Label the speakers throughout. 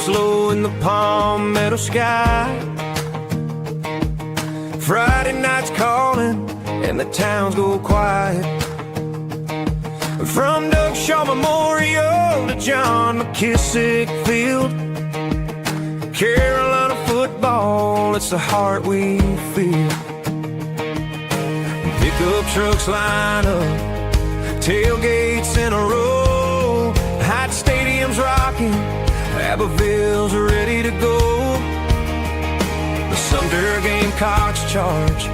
Speaker 1: drops low in the palmetto sky. Friday night's calling and the towns go quiet. From Doug Shaw Memorial to John McKissick Field, Carolina football, it's the heart we feel. Pickup trucks line up, tailgates in a row, Hyatt Stadium's rocking, Abbeville's ready to go. The Sumter Gamecocks charge,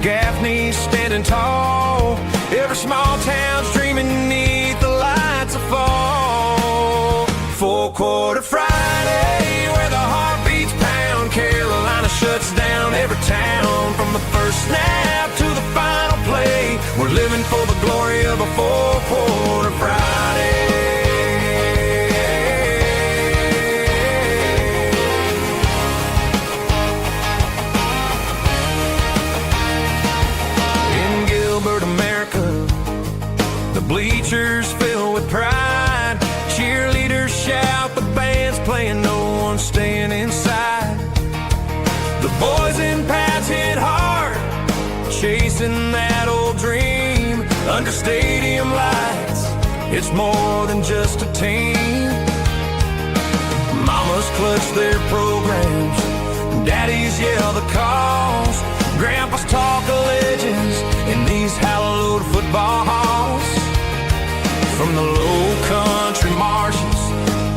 Speaker 1: Gaffney's standing tall, every small town's dreaming neath the lights of fall. Four-quarter Friday, where the heart beats pound, Carolina shuts down every town. From the first snap to the final play, we're living for the glory of a four-quarter Friday. In Gilbert, America, the bleachers fill with pride. Cheerleaders shout, the band's playing, no one's staying inside. The boys in pads hit hard, chasing that old dream. Under stadium lights, it's more than just a team. Mamas clutch their programs, daddies yell the calls, grandpas talk of legends in these hallowed football halls. From the low country marshes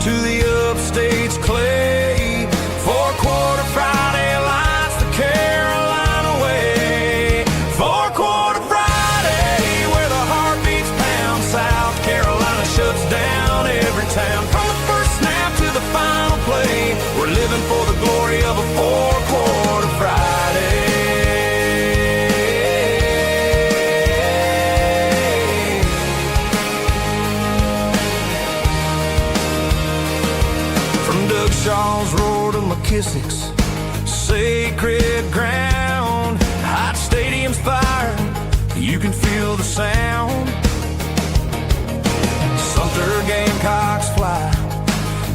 Speaker 1: to the upstate's clay, four-quarter Friday lights the Carolina way. Four-quarter Friday, where the heart beats pound, South Carolina shuts down every town. From the first snap to the final play, we're living for the glory of a four-quarter Friday. Shaw's roar to McKissick's sacred ground. Hot stadium's fire, you can feel the sound. Sumter Gamecocks fly,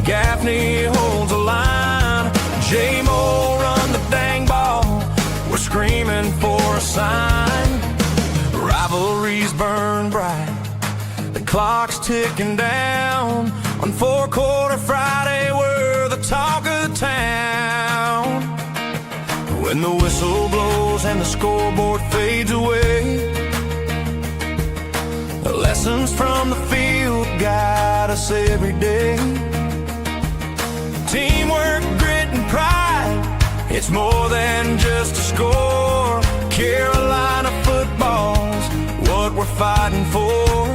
Speaker 1: Gaffney holds a line, J-Mo run the dang ball, we're screaming for a sign. Rivalries burn bright, the clock's ticking down. On four-quarter Friday, we're the talk of town. When the whistle blows and the scoreboard fades away, the lessons from the field guide us every day. Teamwork, grit, and pride, it's more than just a score. Carolina football's what we're fighting for.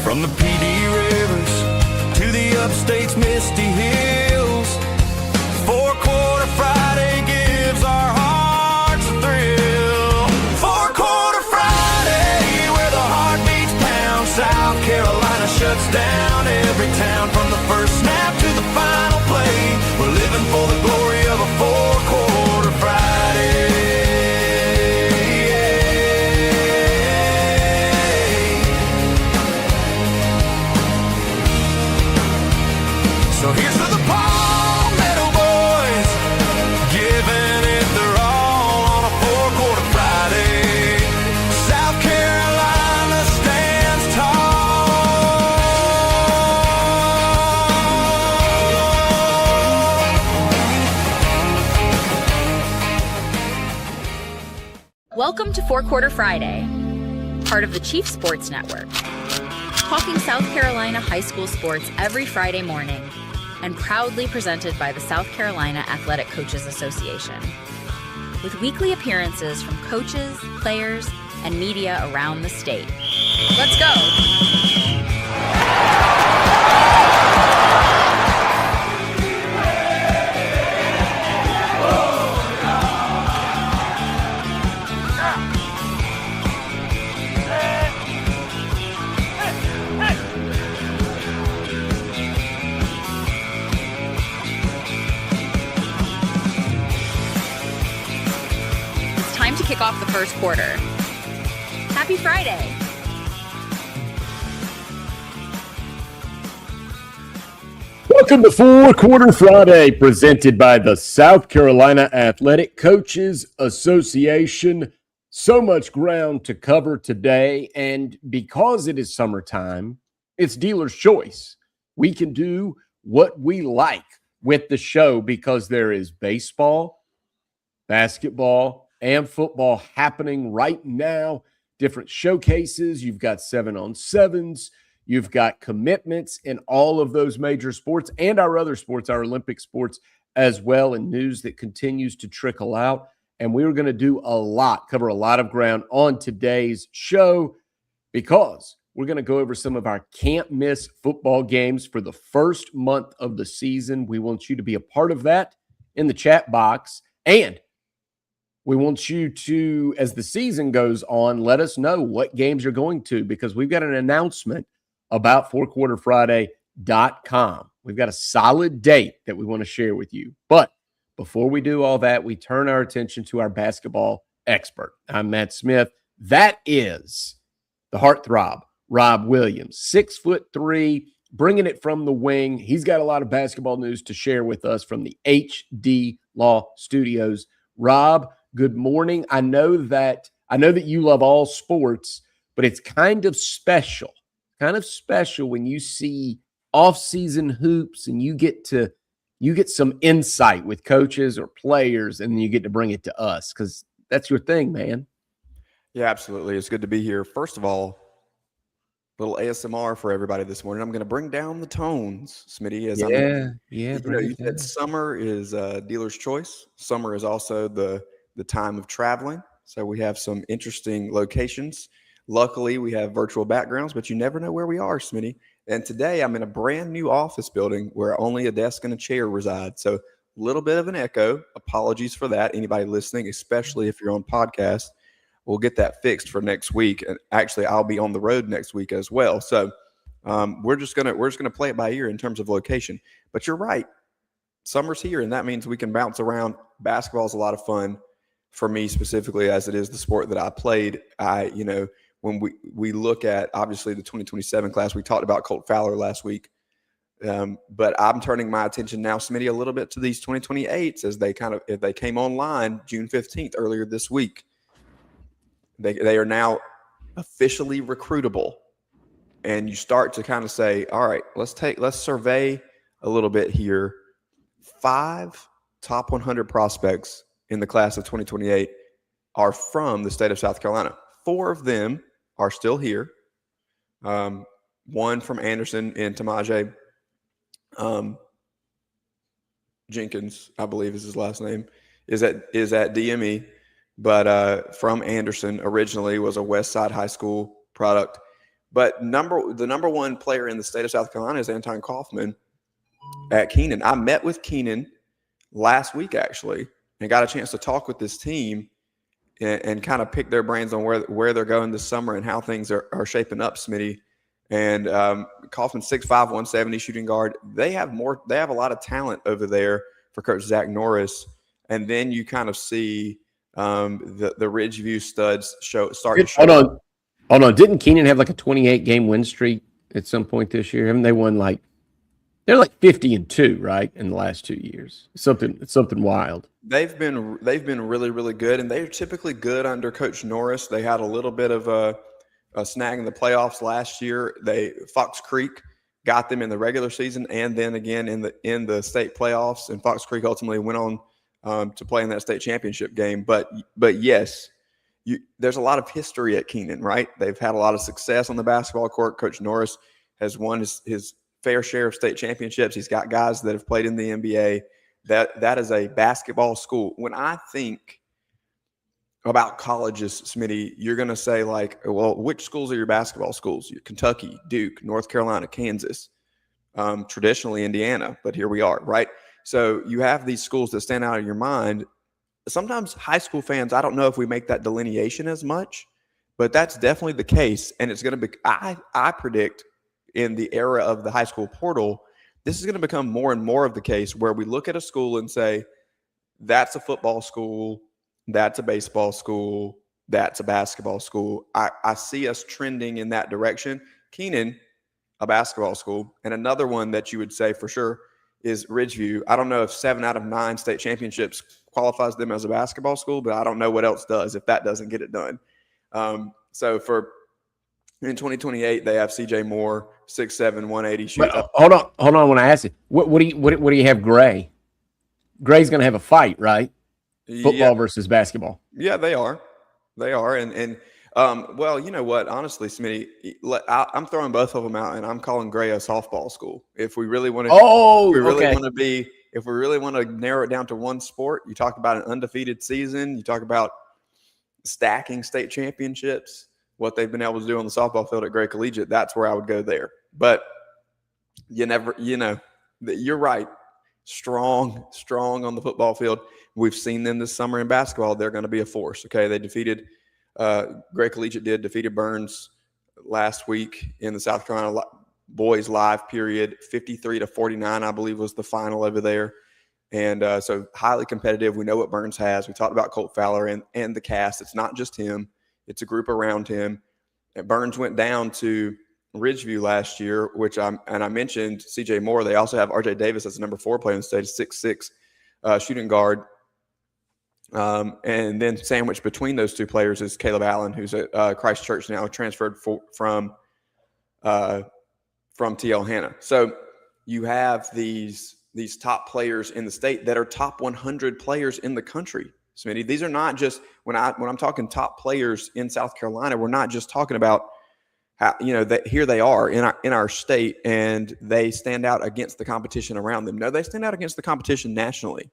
Speaker 1: From the PD rivers to the upstate's misty hills, four-quarter Friday gives our hearts a thrill. Four-quarter Friday, where the heart beats pound, South Carolina shuts down every town. From the first snap to the final play, we're living for the glory of a four-quarter Friday. So here's to the Palmetto boys, giving it their all on a four-quarter Friday. South Carolina stands tall.
Speaker 2: Welcome to Four-Quarter Friday, part of the Chief Sports Network. Talking South Carolina high school sports every Friday morning, and proudly presented by the South Carolina Athletic Coaches Association. With weekly appearances from coaches, players, and media around the state. Let's go! To kick off the first quarter. Happy Friday!
Speaker 3: Welcome to Four Quarter Friday, presented by the South Carolina Athletic Coaches Association. So much ground to cover today, and because it is summertime, it's dealer's choice. We can do what we like with the show because there is baseball, basketball, and football happening right now. Different showcases. You've got 7-on-7s. You've got commitments in all of those major sports and our other sports, our Olympic sports as well, and news that continues to trickle out. And we're going to cover a lot of ground on today's show because we're going to go over some of our can't miss football games for the first month of the season. We want you to be a part of that in the chat box. And we want you to, as the season goes on, let us know what games you're going to, because we've got an announcement about fourquarterfriday.com. We've got a solid date that we want to share with you. But before we do all that, we turn our attention to our basketball expert. I'm Matt Smith. That is the heartthrob, Rob Williams, 6'3", bringing it from the wing. He's got a lot of basketball news to share with us from the HD Law Studios. Rob, good morning. I know that you love all sports, but it's kind of special when you see off-season hoops and you get some insight with coaches or players, and then you get to bring it to us because that's your thing, man.
Speaker 4: Yeah, absolutely. It's good to be here. First of all, little ASMR for everybody this morning. I'm going to bring down the tones, Smitty. You said summer is dealer's choice. Summer is also the time of traveling. So we have some interesting locations. Luckily, we have virtual backgrounds, but you never know where we are, Smitty. And today I'm in a brand new office building where only a desk and a chair reside. So a little bit of an echo. Apologies for that. Anybody listening, especially if you're on podcast, we'll get that fixed for next week. And actually, I'll be on the road next week as well. So we're just gonna play it by ear in terms of location. But you're right. Summer's here, and that means we can bounce around. Basketball is a lot of fun for me specifically, as it is the sport that I played. When we look at, obviously, the 2027 class, we talked about Colt Fowler last week. But I'm turning my attention now, Smitty, a little bit to these 2028s as they came online June 15th earlier this week. They are now officially recruitable. And you start to kind of say, all right, let's survey a little bit here. 5 top 100 prospects in the class of 2028 are from the state of South Carolina. 4 of them are still here. One from Anderson and Tamaje Jenkins, I believe is his last name, is at DME, but from Anderson originally, was a West Side High School product. But the number one player in the state of South Carolina is Anton Kaufman at Kenan. I met with Kenan last week, actually, and got a chance to talk with this team and kind of pick their brains on where they're going this summer and how things are shaping up, Smitty. And Kaufman, 6'5", 170 shooting guard. They have a lot of talent over there for Coach Zach Norris. And then you kind of see the Ridgeview studs start to show.
Speaker 3: Hold on. Didn't Kenan have like a 28-game win streak at some point this year? Haven't they won they're like 50-2, right, in the last 2 years? Something wild.
Speaker 4: They've been really, really good, and they're typically good under Coach Norris. They had a little bit of a snag in the playoffs last year. Fox Creek got them in the regular season, and then again in the state playoffs. And Fox Creek ultimately went on to play in that state championship game. But yes, there's a lot of history at Kenan, right? They've had a lot of success on the basketball court. Coach Norris has won his fair share of state championships. He's got guys that have played in the NBA. That is a basketball school. When I think about colleges, Smitty, you're going to say well, which schools are your basketball schools? Kentucky, Duke, North Carolina, Kansas, traditionally Indiana, but here we are, right? So you have these schools that stand out in your mind. Sometimes high school fans, I don't know if we make that delineation as much, but that's definitely the case. And it's going to be, I predict, in the era of the high school portal, this is going to become more and more of the case where we look at a school and say, that's a football school, that's a baseball school, that's a basketball school. I see us trending in that direction. Kenan, a basketball school, and another one that you would say for sure is Ridgeview. I don't know if 7 out of 9 state championships qualifies them as a basketball school, but I don't know what else does if that doesn't get it done. So in 2028, they have CJ Moore, 6'7", 180 shooter.
Speaker 3: Hold on. When I ask you, what do you have Gray? Gray's going to have a fight, right? Football versus basketball.
Speaker 4: Yeah, they are. And well, you know what? Honestly, Smitty, I'm throwing both of them out, and I'm calling Gray a softball school. If we really want to, if we really want to narrow it down to one sport, you talk about an undefeated season. You talk about stacking state championships. What they've been able to do on the softball field at Gray Collegiate, that's where I would go there. But you're right. Strong on the football field. We've seen them this summer in basketball. They're going to be a force. Okay, they defeated Gray Collegiate defeated Burns last week in the South Carolina boys live period. 53-49, I believe, was the final over there. And so highly competitive. We know what Burns has. We talked about Colt Fowler and the cast. It's not just him. It's a group around him. And Burns went down to Ridgeview last year, I mentioned CJ Moore. They also have RJ Davis as the number 4 player in the state, 6'6" shooting guard. And then sandwiched between those two players is Caleb Allen, who's at Christ Church now, transferred from TL Hanna. So you have these top players in the state that are top 100 players in the country. Smitty, these are not just when I'm talking top players in South Carolina, we're not just talking about how, that here they are in our state and they stand out against the competition around them. No, they stand out against the competition nationally.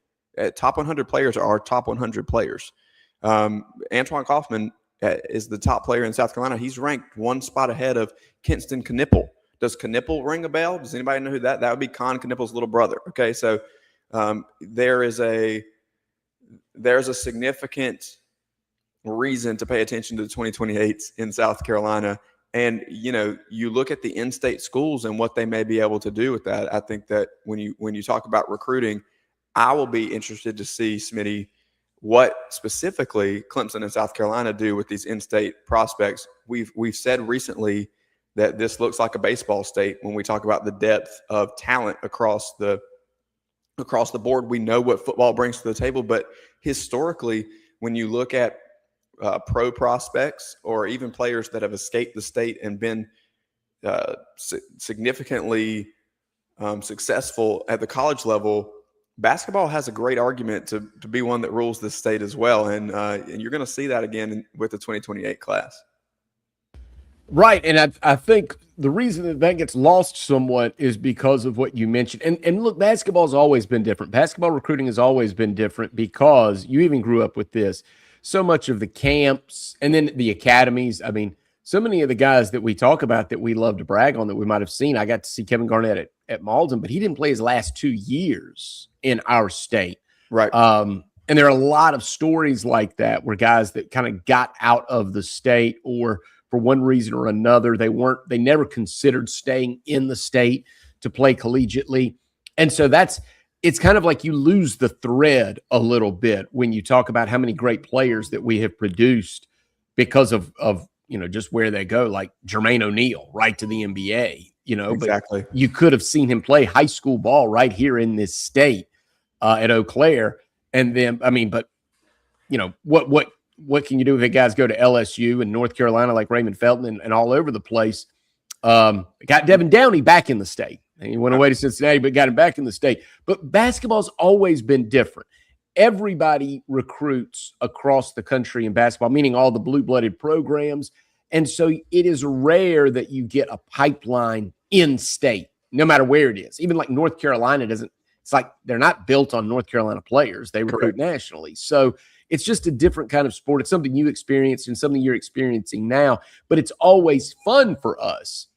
Speaker 4: Top 100 players are top 100 players. Antoine Kaufman is the top player in South Carolina. He's ranked one spot ahead of Kinston Knipple. Does Knipple ring a bell? Does anybody know who that? That would be Con Knipple's little brother. Okay, so there's a significant reason to pay attention to the 2028s in South Carolina. And, you look at the in-state schools and what they may be able to do with that. I think that when you talk about recruiting, I will be interested to see, Smitty, what specifically Clemson and South Carolina do with these in-state prospects. We've said recently that this looks like a baseball state when we talk about the depth of talent across the board. We know what football brings to the table, but historically, when you look at pro prospects or even players that have escaped the state and been significantly successful at the college level, basketball has a great argument to be one that rules this state as well. And you're going to see that again with the 2028 class.
Speaker 3: Right. And I think the reason that gets lost somewhat is because of what you mentioned. And look, basketball has always been different. Basketball recruiting has always been different because you even grew up with this. So much of the camps and then the academies. I mean, so many of the guys that we talk about that we love to brag on that we might have seen. I got to see Kevin Garnett at Malden, but he didn't play his last 2 years in our state.
Speaker 4: Right.
Speaker 3: And there are a lot of stories like that where guys that kind of got out of the state or for one reason or another, they never considered staying in the state to play collegiately. And so it's kind of like you lose the thread a little bit when you talk about how many great players that we have produced because of just where they go, like Jermaine O'Neal, right to the NBA,
Speaker 4: Exactly.
Speaker 3: But you could have seen him play high school ball right here in this state at Eau Claire. And then, what can you do if the guys go to LSU and North Carolina like Raymond Felton and all over the place? Got Devin Downey back in the state. And he went away to Cincinnati, but got him back in the state. But basketball's always been different. Everybody recruits across the country in basketball, meaning all the blue-blooded programs. And so it is rare that you get a pipeline in state, no matter where it is. Even like North Carolina it's like they're not built on North Carolina players. They recruit nationally. So it's just a different kind of sport. It's something you experienced and something you're experiencing now, but it's always fun for us,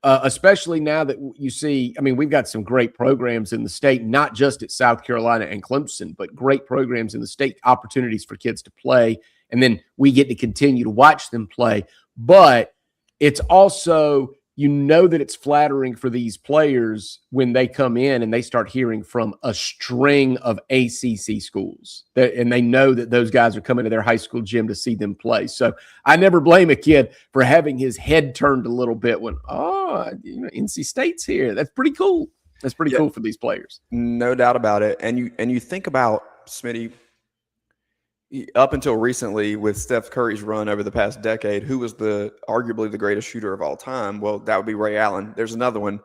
Speaker 3: especially now that you see, we've got some great programs in the state, not just at South Carolina and Clemson, but great programs in the state, opportunities for kids to play. And then we get to continue to watch them play. But it's also, that it's flattering for these players when they come in and they start hearing from a string of ACC schools and they know that those guys are coming to their high school gym to see them play. So I never blame a kid for having his head turned a little bit when, NC State's here. That's pretty cool. That's pretty cool for these players.
Speaker 4: No doubt about it. And you think about, Smitty, up until recently with Steph Curry's run over the past decade, who was arguably the greatest shooter of all time? Well, that would be Ray Allen. There's another one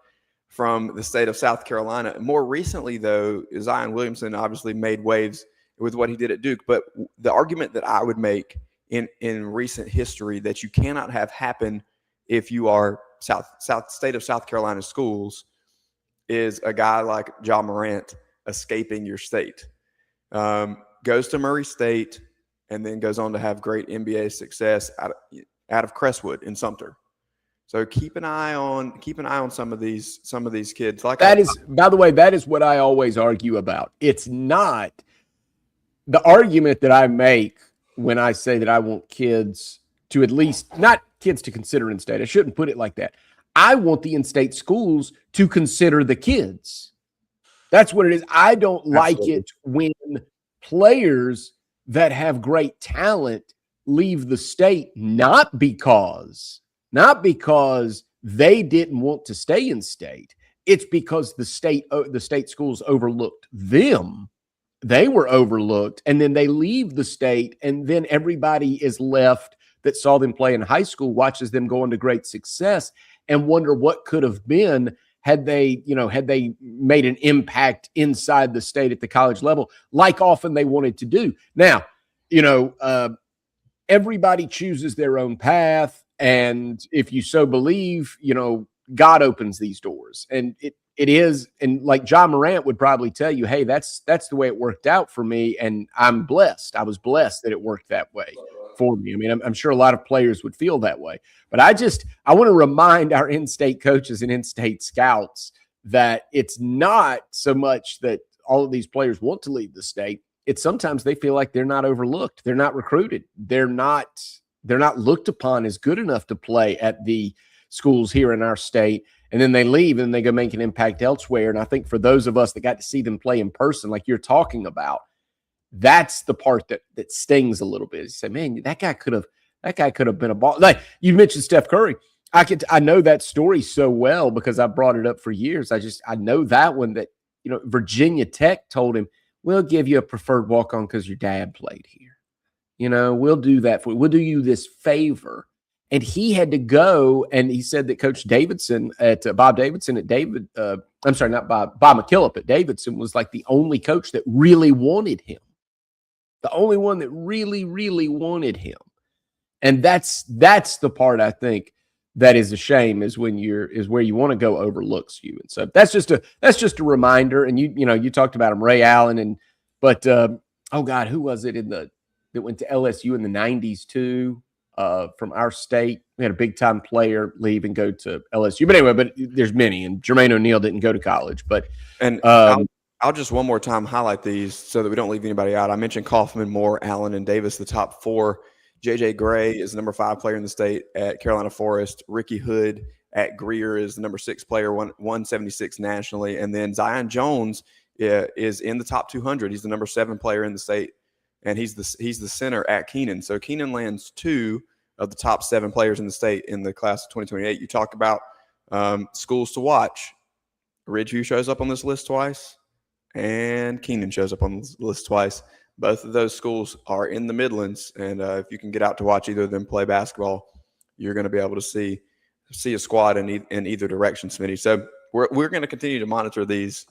Speaker 4: from the state of South Carolina. More recently, though, Zion Williamson obviously made waves with what he did at Duke. But the argument that I would make in recent history that you cannot have happen if you are state of South Carolina schools is a guy like Ja Morant escaping your state. Goes to Murray State and then goes on to have great NBA success out of Crestwood in Sumter. So keep an eye on some of these kids. Like
Speaker 3: that is, by the way, that is what I always argue about. It's not the argument that I make when I say that I want kids to at least, not kids to consider in-state. I shouldn't put it like that. I want the in-state schools to consider the kids. That's what it is. I don't like it when players that have great talent leave the state, not because they didn't want to stay in state. It's because the state schools overlooked them. They were overlooked, and then they leave the state, and then everybody is left that saw them play in high school, watches them go into great success, and wonder what could have been had they made an impact inside the state at the college level, like often they wanted to do. Now, everybody chooses their own path, and if you so believe, God opens these doors, and it is, and like Ja Morant would probably tell you, hey, that's the way it worked out for me, and I'm blessed. I was blessed that it worked that way for me. I mean, I'm sure a lot of players would feel that way, but I want to remind our in-state coaches and in-state scouts that it's not so much that all of these players want to leave the state. It's sometimes they feel like they're not overlooked. They're not recruited. They're not looked upon as good enough to play at the schools here in our state. And then they leave and they go make an impact elsewhere. And I think for those of us that got to see them play in person, like you're talking about, that's the part that stings a little bit. You say, man, that guy could have been a ball. Like you mentioned Steph Curry. I know that story so well because I brought it up for years. I know that one that, Virginia Tech told him, we'll give you a preferred walk-on because your dad played here. We'll do that for you. We'll do you this favor. And he had to go, and he said that Coach Davidson Bob McKillop at Davidson was like the only coach that really wanted him. The only one that really, really wanted him. And that's the part I think that is a shame is where you want to go overlooks you. And so that's just a reminder. And you talked about him, Ray Allen, but who was it that went to LSU in the 90s too? From our state, we had a big time player leave and go to LSU. But anyway, there's many, and Jermaine O'Neal didn't go to college. But
Speaker 4: I'll just one more time highlight these so that we don't leave anybody out. I mentioned Kaufman, Moore, Allen, and Davis, the top four. J.J. Gray is the number 5 player in the state at Carolina Forest. Ricky Hood at Greer is the number 6 player, 176 nationally. And then Zion Jones is in the top 200. He's the number 7 player in the state. And he's the center at Keenan. So Keenan lands 2 of the top 7 players in the state in the class of 2028. You talk about schools to watch. Ridgeview shows up on this list twice, and Keenan shows up on this list twice. Both of those schools are in the Midlands, and if you can get out to watch either of them play basketball, you're going to be able to see a squad in either direction, Smitty. So we're going to continue to monitor these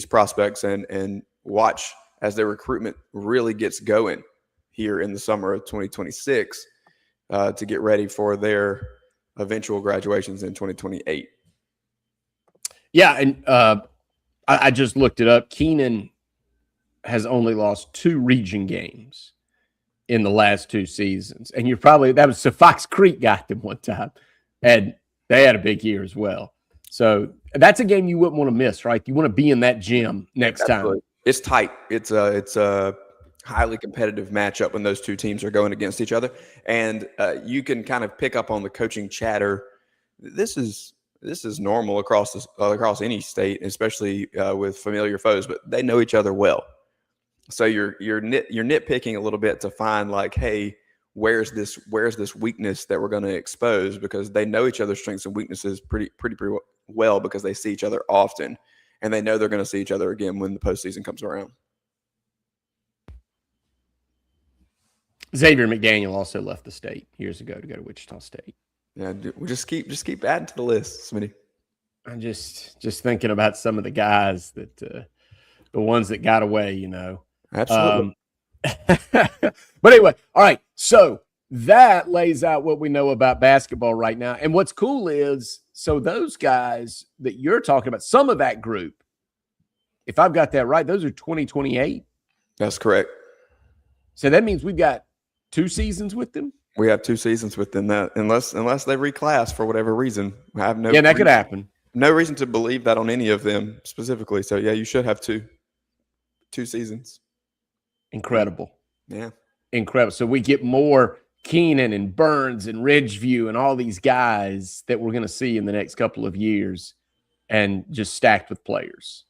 Speaker 4: prospects and watch as their recruitment really gets going here in the summer of 2026 to get ready for their eventual graduations in 2028.
Speaker 3: Yeah, and I just looked it up. Keenan has only lost 2 region games in the last 2 seasons. And so Fox Creek got them one time, and they had a big year as well. So that's a game you wouldn't want to miss, right? You want to be in that gym next time.
Speaker 4: It's tight. It's a highly competitive matchup when those 2 teams are going against each other. And you can kind of pick up on the coaching chatter. This is normal across any state, especially with familiar foes, but they know each other well. So you're nitpicking a little bit to find like, hey, where's this weakness that we're going to expose, because they know each other's strengths and weaknesses pretty well because they see each other often. and they know they're going to see each other again when the postseason comes around.
Speaker 3: Xavier McDaniel also left the state years ago to go to Wichita State.
Speaker 4: Yeah, we just keep adding to the list, Smitty.
Speaker 3: I'm just thinking about some of the guys that the ones that got away,
Speaker 4: Absolutely.
Speaker 3: But anyway, all right. So that lays out what we know about basketball right now. And what's cool is, so those guys that you're talking about, some of that group, if I've got that right, those are 2028.
Speaker 4: That's correct.
Speaker 3: So that means we've got 2 seasons with them.
Speaker 4: We have 2 seasons with them, that unless they reclass for whatever reason. I have no
Speaker 3: that could happen.
Speaker 4: No reason to believe that on any of them specifically. So yeah, you should have 2 seasons.
Speaker 3: Incredible.
Speaker 4: Yeah.
Speaker 3: Incredible. So we get more Keenan and Burns and Ridgeview and all these guys that we're going to see in the next couple of years, and just stacked with players.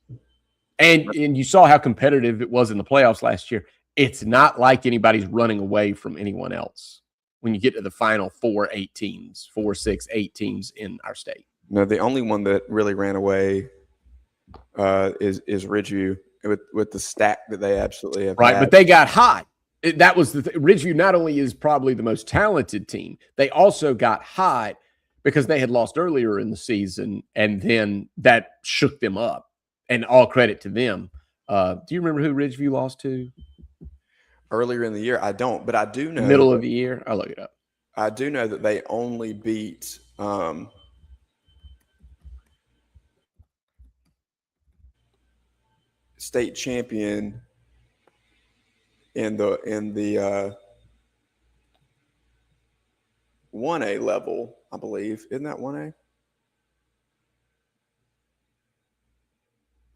Speaker 3: And you saw how competitive it was in the playoffs last year. It's not like anybody's running away from anyone else when you get to the final 4, 6, 8 teams in our state.
Speaker 4: No, the only one that really ran away is Ridgeview with the stack that they absolutely have.
Speaker 3: Right,
Speaker 4: had.
Speaker 3: But they got hot. That was Ridgeview not only is probably the most talented team, they also got hot because they had lost earlier in the season, and then that shook them up. And all credit to them. Do you remember who Ridgeview lost to?
Speaker 4: Earlier in the year? I don't, but I do know.
Speaker 3: Middle of the year? I'll look it up.
Speaker 4: I do know that they only beat state champion in the 1A level, I believe. Isn't that 1A?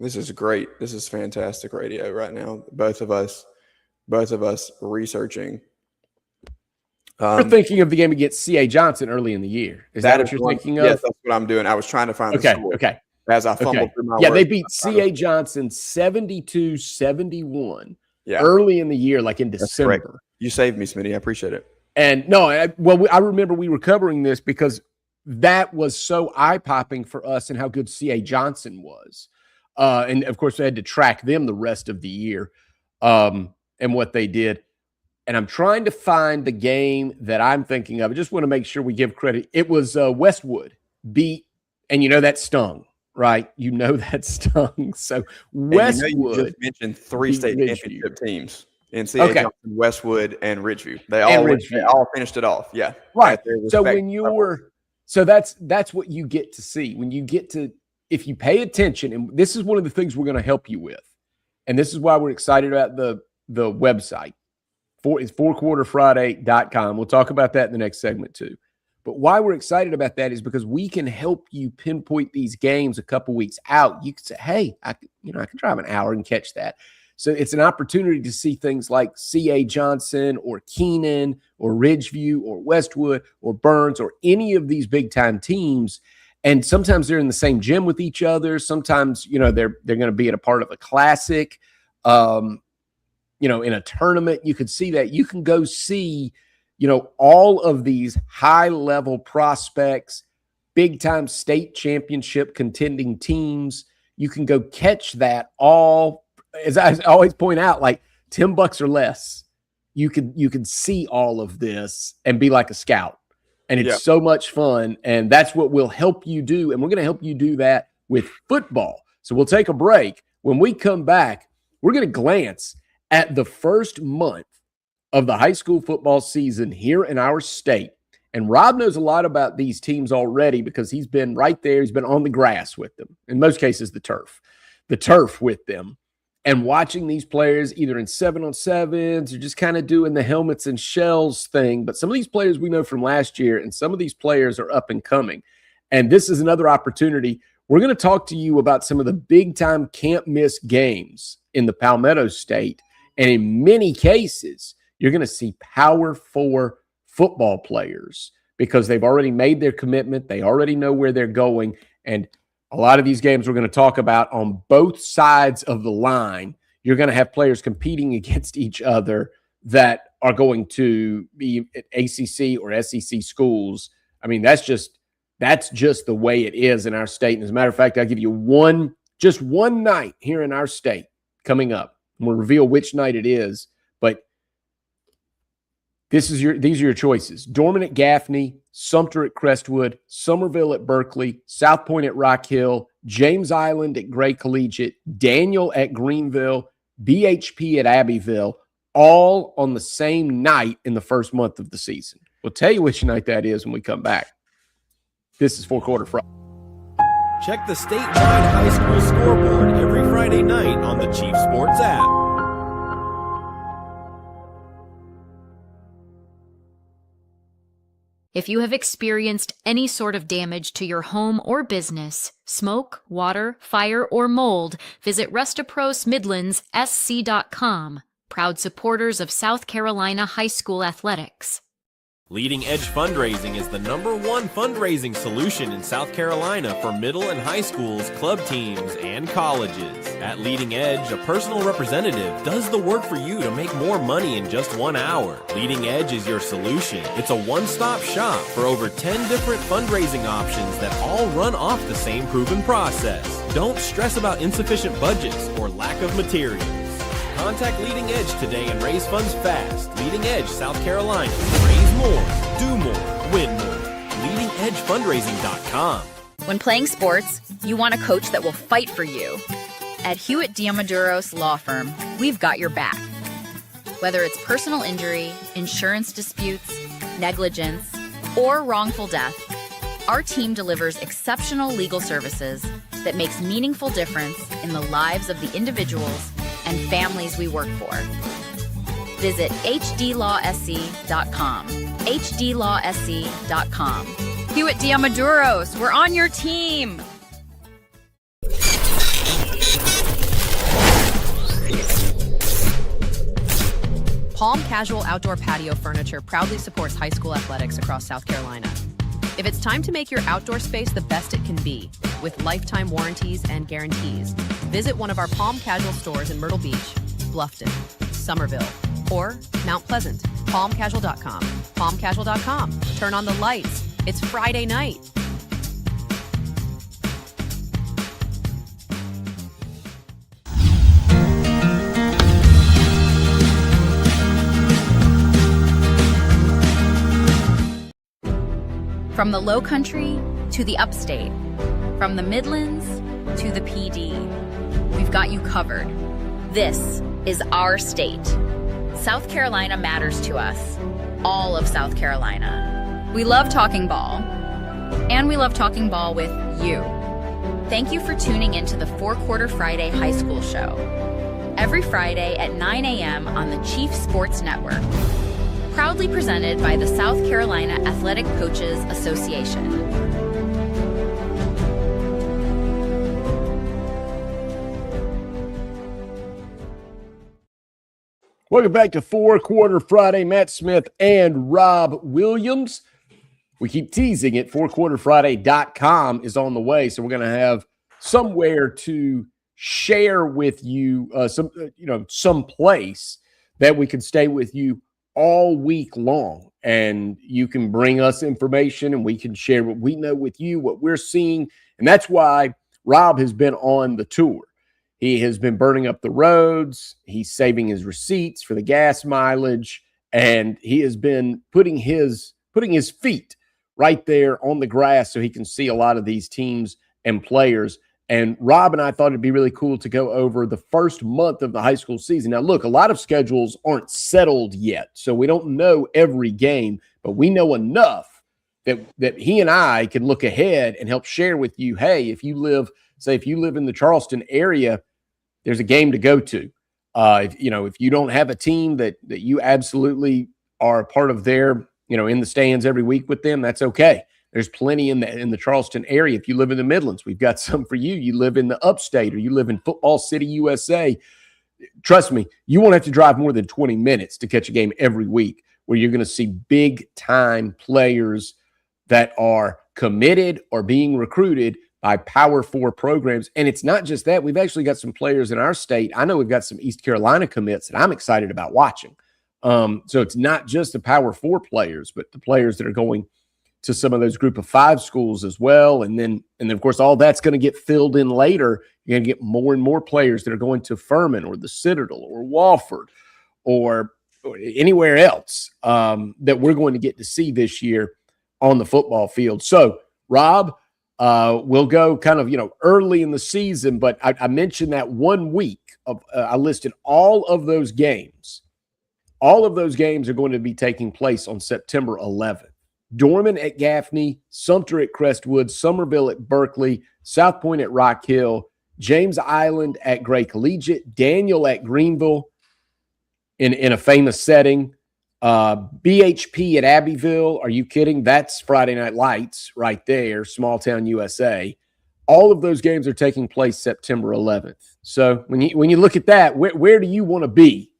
Speaker 4: This is great. This is fantastic radio right now. Both of us researching.
Speaker 3: You're thinking of the game against C.A. Johnson early in the year. Is that what you're thinking of?
Speaker 4: Yes, that's what I'm doing. I was trying to find the score.
Speaker 3: Okay.
Speaker 4: As I fumbled through my
Speaker 3: words.
Speaker 4: they
Speaker 3: beat C.A. Johnson 72-71
Speaker 4: Yeah.
Speaker 3: early in the year, like in December.
Speaker 4: You saved me, Smitty. I appreciate it.
Speaker 3: And no, I remember we were covering this because that was so eye-popping for us and how good C.A. Johnson was. And, of course, we had to track them the rest of the year and what they did. And I'm trying to find the game that I'm thinking of. I just want to make sure we give credit. It was Westwood beat, and that stung, right? That stung. So Westwood.
Speaker 4: You just mentioned 3 state championship teams in C.A. Johnson, Westwood, and Ridgeview. They all finished it off. Yeah.
Speaker 3: Right. So that's what you get to see. When you get to, if you pay attention, and this is one of the things we're going to help you with. And this is why we're excited about the website. It's fourquarterfriday.com. We'll talk about that in the next segment too. But why we're excited about that is because we can help you pinpoint these games a couple weeks out. You can say, hey, I can drive an hour and catch that. So it's an opportunity to see things like C.A. Johnson or Keenan or Ridgeview or Westwood or Burns or any of these big-time teams. And sometimes they're in the same gym with each other. Sometimes, they're going to be at a part of a classic. In a tournament, you could see that. You can go see, all of these high-level prospects, big-time state championship contending teams. You can go catch that all, as I always point out, like $10 or less. You can see all of this and be like a scout. And it's so much fun, and that's what we'll help you do. And we're going to help you do that with football. So we'll take a break. When we come back, we're going to glance at the first month of the high school football season here in our state. And Rob knows a lot about these teams already because he's been right there. He's been on the grass with them. In most cases, the turf with them. And watching these players either in 7-on-7s or just kind of doing the helmets and shells thing. But some of these players we know from last year, and some of these players are up and coming. And this is another opportunity. We're going to talk to you about some of the big-time can't-miss games in the Palmetto State. And in many cases, you're going to see Power 4 football players because they've already made their commitment. They already know where they're going. And a lot of these games we're going to talk about on both sides of the line. You're going to have players competing against each other that are going to be at ACC or SEC schools. I mean, that's just the way it is in our state. And as a matter of fact, I'll give you one Just one night here in our state coming up. We'll reveal which night it is, but these are your choices. Dorman at Gaffney, Sumter at Crestwood, Somerville at Berkeley, South Point at Rock Hill, James Island at Gray Collegiate, Daniel at Greenville, BHP at Abbeville, all on the same night in the first month of the season. We'll tell you which night that is when we come back. This is Four Quarter Friday.
Speaker 5: Check the statewide high school scoreboard every Friday night on the Chief Sports app.
Speaker 6: If you have experienced any sort of damage to your home or business, smoke, water, fire, or mold, visit RestaProsMidlandsSC.com, proud supporters of South Carolina high school athletics.
Speaker 5: Leading Edge Fundraising is the #1 fundraising solution in South Carolina for middle and high schools, club teams, and colleges. At Leading Edge, a personal representative does the work for you to make more money in just 1 hour. Leading Edge is your solution. It's a one-stop shop for over 10 different fundraising options that all run off the same proven process. Don't stress about insufficient budgets or lack of materials. Contact Leading Edge today and raise funds fast. Leading Edge, South Carolina. Raise more, do more, win more. LeadingEdgeFundraising.com.
Speaker 2: When playing sports, you want a coach that will fight for you. At Hewitt Diamaduros Law Firm, we've got your back. Whether it's personal injury, insurance disputes, negligence, or wrongful death, our team delivers exceptional legal services that makes meaningful difference in the lives of the individuals and families we work for. Visit hdlawsc.com. hdlawsc.com. Hewitt Diamaduros, we're on your team.
Speaker 7: Palm Casual Outdoor Patio Furniture proudly supports high school athletics across South Carolina. If it's time to make your outdoor space the best it can be, with lifetime warranties and guarantees, visit one of our Palm Casual stores in Myrtle Beach, Bluffton, Somerville, or Mount Pleasant. PalmCasual.com. PalmCasual.com. Turn on the lights. It's Friday night.
Speaker 2: From the Low Country to the Upstate, from the Midlands to the PD, we've got you covered. This is our state. South Carolina matters to us, all of South Carolina. We love talking ball, and we love talking ball with you. Thank you for tuning into the Four Quarter Friday High School Show, every Friday at 9 a.m. on the Chief Sports Network. Proudly presented by the South Carolina Athletic Coaches Association.
Speaker 3: Welcome back to Four Quarter Friday. Matt Smith and Rob Williams. We keep teasing it. FourQuarterFriday.com is on the way, so we're going to have somewhere to share with you some place that we can stay with you all week long, and you can bring us information and we can share what we know with you, what we're seeing. And that's why Rob has been on the tour. He has been burning up the roads. He's saving his receipts for the gas mileage, and he has been putting his feet right there on the grass so he can see a lot of these teams and players. And Rob and I thought it'd be really cool to go over the first month of the high school season. Now, look, a lot of schedules aren't settled yet, so we don't know every game, but we know enough that he and I can look ahead and help share with you, hey, if you live in the Charleston area, there's a game to go to. If you don't have a team that you absolutely are a part of their, in the stands every week with them, that's okay. There's plenty in the Charleston area. If you live in the Midlands, we've got some for you. You live in the upstate or you live in Football City, USA. Trust me, you won't have to drive more than 20 minutes to catch a game every week where you're going to see big-time players that are committed or being recruited by Power 4 programs. And it's not just that. We've actually got some players in our state. I know we've got some East Carolina commits that I'm excited about watching. So it's not just the Power 4 players, but the players that are going to some of those group of 5 schools as well. And then of course, all that's going to get filled in later. You're going to get more and more players that are going to Furman or the Citadel or Wofford or anywhere else that we're going to get to see this year on the football field. So, Rob, we'll go kind of, early in the season, but I mentioned that 1 week of I listed all of those games. All of those games are going to be taking place on September 11th. Dorman at Gaffney, Sumter at Crestwood, Somerville at Berkeley, South Point at Rock Hill, James Island at Gray Collegiate, Daniel at Greenville in a famous setting, BHP at Abbeville. Are you kidding? That's Friday Night Lights right there, small town USA. All of those games are taking place September 11th. So when you look at that, where do you want to be?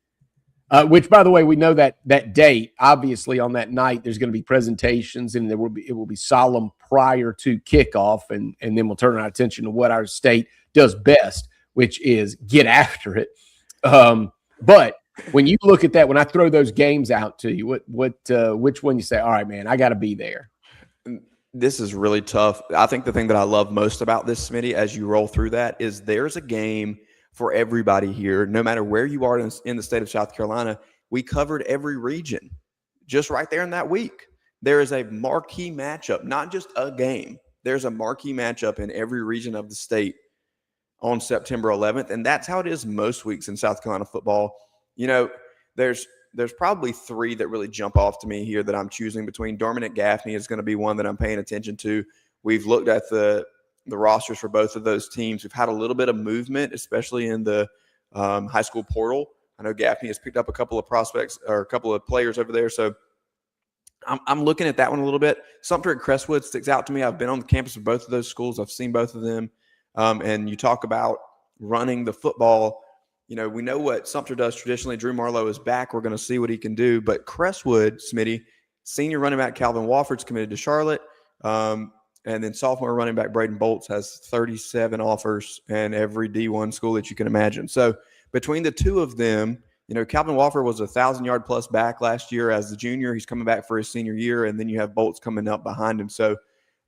Speaker 3: Which, by the way, we know that date, obviously on that night, there's going to be presentations and it will be solemn prior to kickoff. And then we'll turn our attention to what our state does best, which is get after it. But when you look at that, when I throw those games out to you, which one you say, all right, man, I got to be there?
Speaker 4: This is really tough. I think the thing that I love most about this, Smitty, as you roll through that, is there's a game for everybody here, no matter where you are in the state of South Carolina. We covered every region just right there in that week. There is a marquee matchup, not just a game. There's a marquee matchup in every region of the state on September 11th, and that's how it is most weeks in South Carolina football. There's probably 3 that really jump off to me here that I'm choosing between. Dorman at Gaffney is going to be one that I'm paying attention to. We've looked at the rosters for both of those teams. We've had a little bit of movement, especially in the high school portal. I know Gaffney has picked up a couple of prospects or a couple of players over there. So I'm looking at that one a little bit. Sumter at Crestwood sticks out to me. I've been on the campus of both of those schools. I've seen both of them. And you talk about running the football. We know what Sumter does traditionally. Drew Marlowe is back. We're going to see what he can do. But Crestwood, Smitty, senior running back Calvin Wofford's committed to Charlotte. And then sophomore running back Braden Bolts has 37 offers and every D1 school that you can imagine. So between the two of them, Calvin Wofford was a 1,000-yard plus back last year as the junior. He's coming back for his senior year, and then you have Bolts coming up behind him. So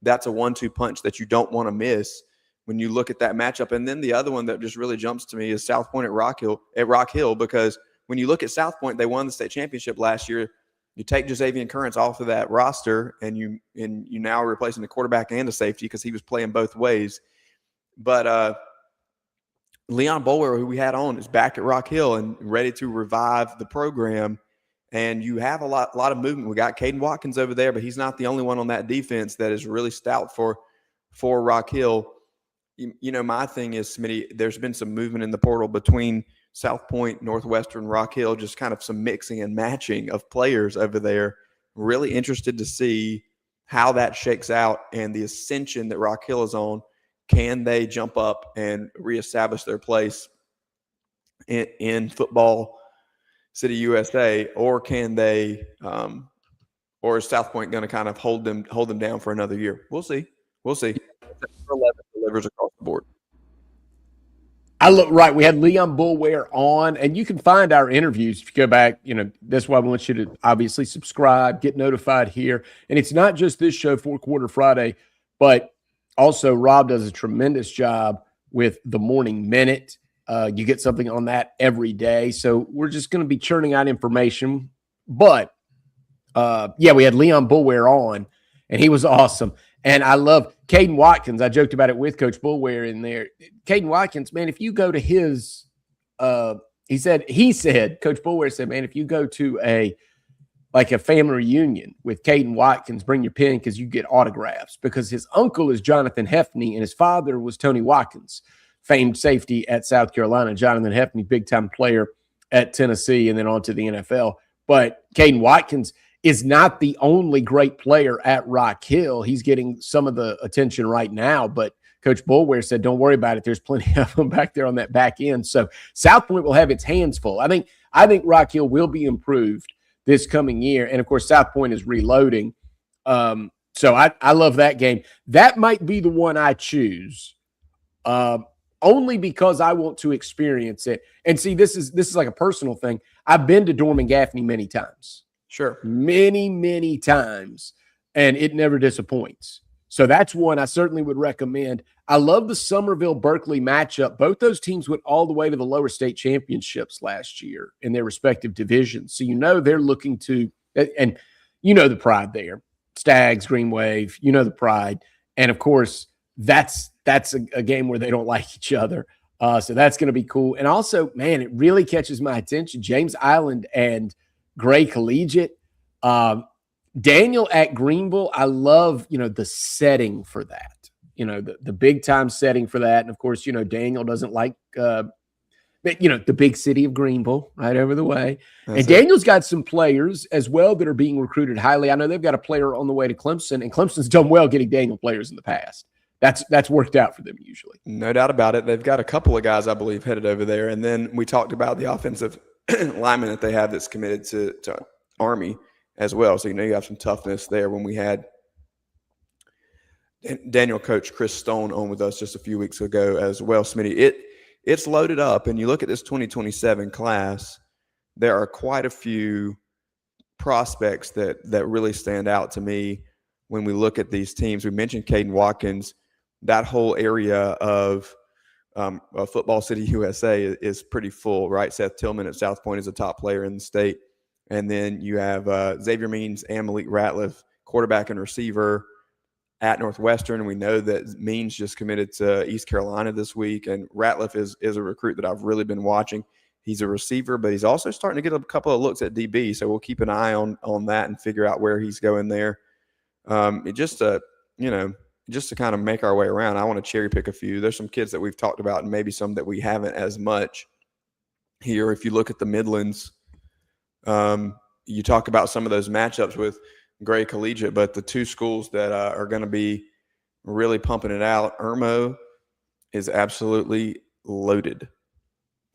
Speaker 4: that's a 1-2 punch that you don't want to miss when you look at that matchup. And then the other one that just really jumps to me is South Point at Rock Hill, because when you look at South Point, they won the state championship last year. You take Jazavian Currents off of that roster, and you now are replacing the quarterback and the safety because he was playing both ways. But Leon Boulware, who we had on, is back at Rock Hill and ready to revive the program. And you have a lot of movement. We got Caden Watkins over there, but he's not the only one on that defense that is really stout for Rock Hill. My thing is, Smitty, there's been some movement in the portal between South Point, Northwestern, Rock Hill, just kind of some mixing and matching of players over there. Really interested to see how that shakes out and the ascension that Rock Hill is on. Can they jump up and reestablish their place in Football City, USA, or can they, or is South Point going to kind of hold them down for another year? We'll see. September 11th delivers across the board.
Speaker 3: I look right. We had Leon Boulware on, and you can find our interviews if you go back. That's why I want you to obviously subscribe, get notified here. And it's not just this show, Fourth Quarter Friday, but also Rob does a tremendous job with the Morning Minute. You get something on that every day. So we're just going to be churning out information. But, we had Leon Boulware on, and he was awesome. And I love Caden Watkins. I joked about it with Coach Boulware in there. Caden Watkins, man, if you go to his he said, Coach Boulware said, man, if you go to a family reunion with Caden Watkins, bring your pen because you get autographs, because his uncle is Jonathan Hefney and his father was Tony Watkins, famed safety at South Carolina. Jonathan Hefney, big-time player at Tennessee and then on to the NFL. But Caden Watkins is not the only great player at Rock Hill. He's getting some of the attention right now, but Coach Boulware said, don't worry about it. There's plenty of them back there on that back end. So South Point will have its hands full. I think Rock Hill will be improved this coming year. And of course, South Point is reloading. So I love that game. That might be the one I choose. Only because I want to experience it. And see, this is like a personal thing. I've been to Dorman Gaffney many times.
Speaker 4: Sure.
Speaker 3: Many, many times. and it never disappoints. So that's one I certainly would recommend. I love the Somerville-Berkeley matchup. Both those teams went all the way to the lower state championships last year in their respective divisions. So they're looking to – and the pride there. Stags, Green Wave, the pride. And, of course, that's a game where they don't like each other. So that's going to be cool. And also, man, it really catches my attention. James Island and Gray Collegiate. Daniel at Greenville, I love, the setting for that, the big time setting for that. And of course, Daniel doesn't like, the big city of Greenville right over the way. And Daniel's got some players as well that are being recruited highly. I know they've got a player on the way to Clemson, and Clemson's done well getting Daniel players in the past. That's worked out for them usually.
Speaker 4: No doubt about it. They've got a couple of guys, I believe, headed over there. And then we talked about the offensive lineman that they have that's committed to Army as well. So, you have some toughness there. When we had Daniel coach Chris Stone on with us just a few weeks ago as well, Smitty, it's loaded up. And you look at this 2027 class, there are quite a few prospects that really stand out to me when we look at these teams. We mentioned Caden Watkins. That whole area of Football City, USA is pretty full, right? Seth Tillman at South Point is a top player in the state. And then you have Xavier Means and Malik Ratliff, quarterback and receiver at Northwestern. And we know that Means just committed to East Carolina this week. And Ratliff is a recruit that I've really been watching. He's a receiver, but he's also starting to get a couple of looks at DB. So we'll keep an eye on that and figure out where he's going there. Just to kind of make our way around, I want to cherry pick a few. There's some kids that we've talked about and maybe some that we haven't as much here. If you look at the Midlands, you talk about some of those matchups with Gray Collegiate, but the two schools that are going to be really pumping it out, Irmo is absolutely loaded.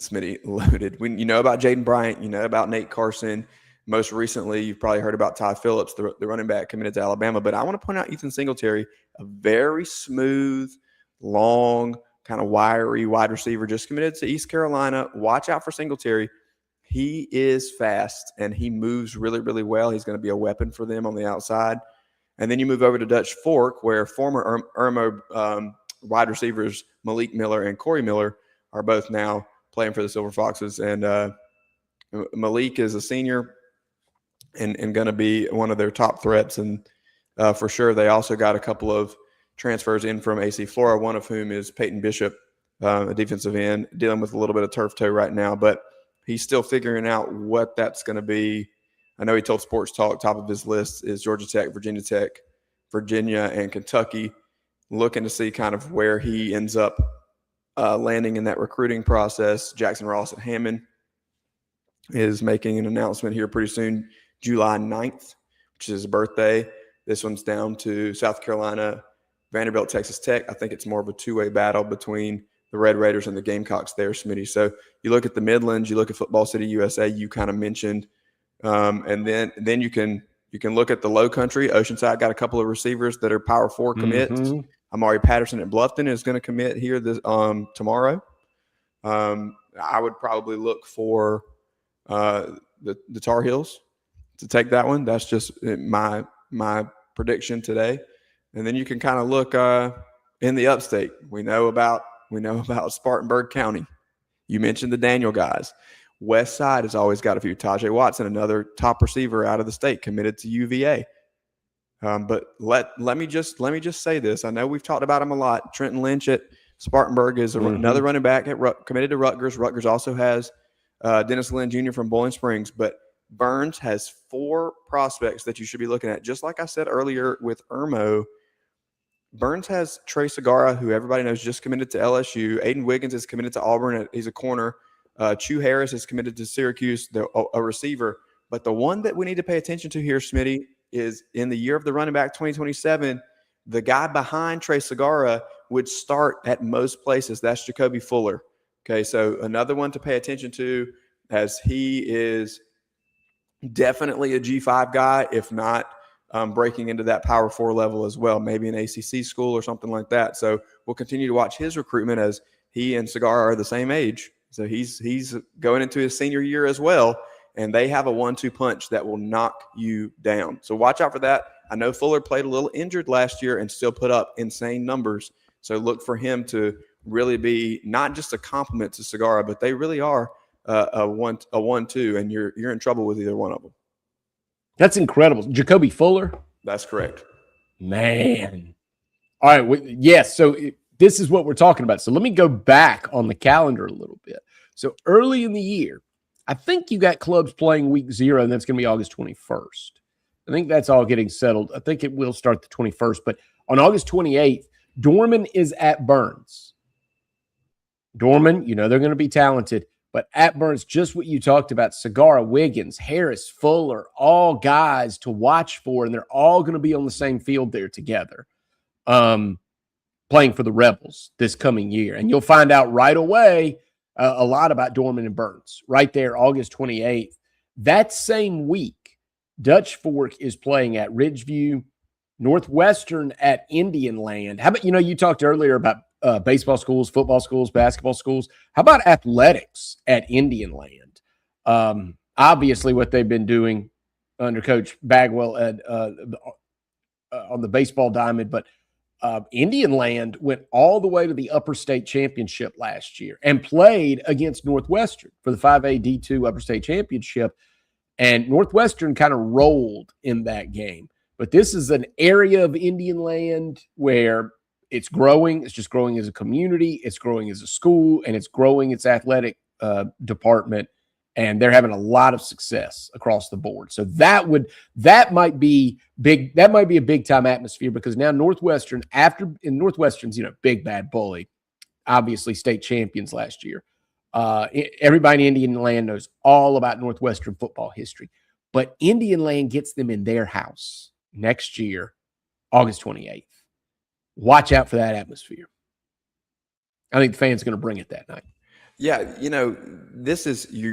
Speaker 4: Smitty, loaded. When you know about Jaden Bryant, you know about Nate Carson. Most recently, you've probably heard about Ty Phillips, the running back committed to Alabama. But I want to point out Ethan Singletary, a very smooth, long, kind of wiry wide receiver, just committed to East Carolina. Watch out for Singletary. He is fast, and he moves really, really well. He's going to be a weapon for them on the outside. And then you move over to Dutch Fork, where former Irmo wide receivers Malik Miller and Corey Miller are both now playing for the Silver Foxes. And Malik is a senior and going to be one of their top threats. And for sure, they also got a couple of transfers in from AC Flora, one of whom is Peyton Bishop, a defensive end, dealing with a little bit of turf toe right now. But he's still figuring out what that's going to be. I know he told Sports Talk, top of his list is Georgia Tech, Virginia, and Kentucky, looking to see kind of where he ends up landing in that recruiting process. Jackson Ross at Hammond is making an announcement here pretty soon, July 9th, which is his birthday. This one's down to South Carolina, Vanderbilt, Texas Tech. I think it's more of a two-way battle between the Red Raiders and the Gamecocks there, Smitty. So you look at the Midlands, you look at Football City USA, you kind of mentioned, and then you can look at the Low Country. Oceanside got a couple of receivers that are Power 4 commits. Mm-hmm. Amari Patterson at Bluffton is going to commit here this tomorrow. I would probably look for the Tar Heels to take that one. That's just my prediction today. And then you can kind of look in the upstate. We know about Spartanburg County. You mentioned the Daniel guys. West Side has always got a few. Tajay Watson, another top receiver out of the state, committed to UVA. But let me just say this. I know we've talked about him a lot. Trenton Lynch at Spartanburg is another running back committed to Rutgers. Rutgers also has Dennis Lynn Jr. from Bowling Springs. But Burns has 4 prospects that you should be looking at. Just like I said earlier with Irmo, Burns has Trey Segarra, who everybody knows just committed to LSU. Aiden Wiggins is committed to Auburn. He's a corner. Chu Harris is committed to Syracuse, a receiver. But the one that we need to pay attention to here, Smitty, is in the year of the running back 2027, the guy behind Trey Segarra would start at most places. That's Jacoby Fuller. Okay, so another one to pay attention to, as he is definitely a G5 guy, if not breaking into that Power 4 level as well, maybe an ACC school or something like that. So we'll continue to watch his recruitment, as he and Segarra are the same age. So he's going into his senior year as well, and they have a 1-2 punch that will knock you down. So watch out for that. I know Fuller played a little injured last year and still put up insane numbers. So look for him to really be not just a compliment to Segura, but they really are a 1-2, and you're in trouble with either one of them.
Speaker 3: That's incredible. Jacoby Fuller?
Speaker 4: That's correct.
Speaker 3: Man. All right. Yes. So this is what we're talking about. So let me go back on the calendar a little bit. So early in the year, I think you got clubs playing week 0, and that's going to be August 21st. I think that's all getting settled. I think it will start the 21st. But on August 28th, Dorman is at Burns. Dorman, they're going to be talented. But at Burns, just what you talked about, Segura, Wiggins, Harris, Fuller, all guys to watch for, and they're all going to be on the same field there together, playing for the Rebels this coming year. And you'll find out right away a lot about Dorman and Burns right there, August 28th. That same week, Dutch Fork is playing at Ridgeview, Northwestern at Indian Land. How about, you talked earlier about baseball schools, football schools, basketball schools. How about athletics at Indian Land? Obviously, what they've been doing under Coach Bagwell on the baseball diamond, but Indian Land went all the way to the Upper State Championship last year and played against Northwestern for the 5A D2 Upper State Championship, and Northwestern kind of rolled in that game. But this is an area of Indian Land where it's growing. It's just growing as a community. It's growing as a school, and it's growing its athletic department. And they're having a lot of success across the board. So that might be big. That might be a big time atmosphere, because now Northwestern, Northwestern's, big bad bully, obviously state champions last year. Everybody in Indian Land knows all about Northwestern football history, but Indian Land gets them in their house next year, August 28th. Watch out for that atmosphere. I think the fans are going to bring it that night.
Speaker 4: Yeah, you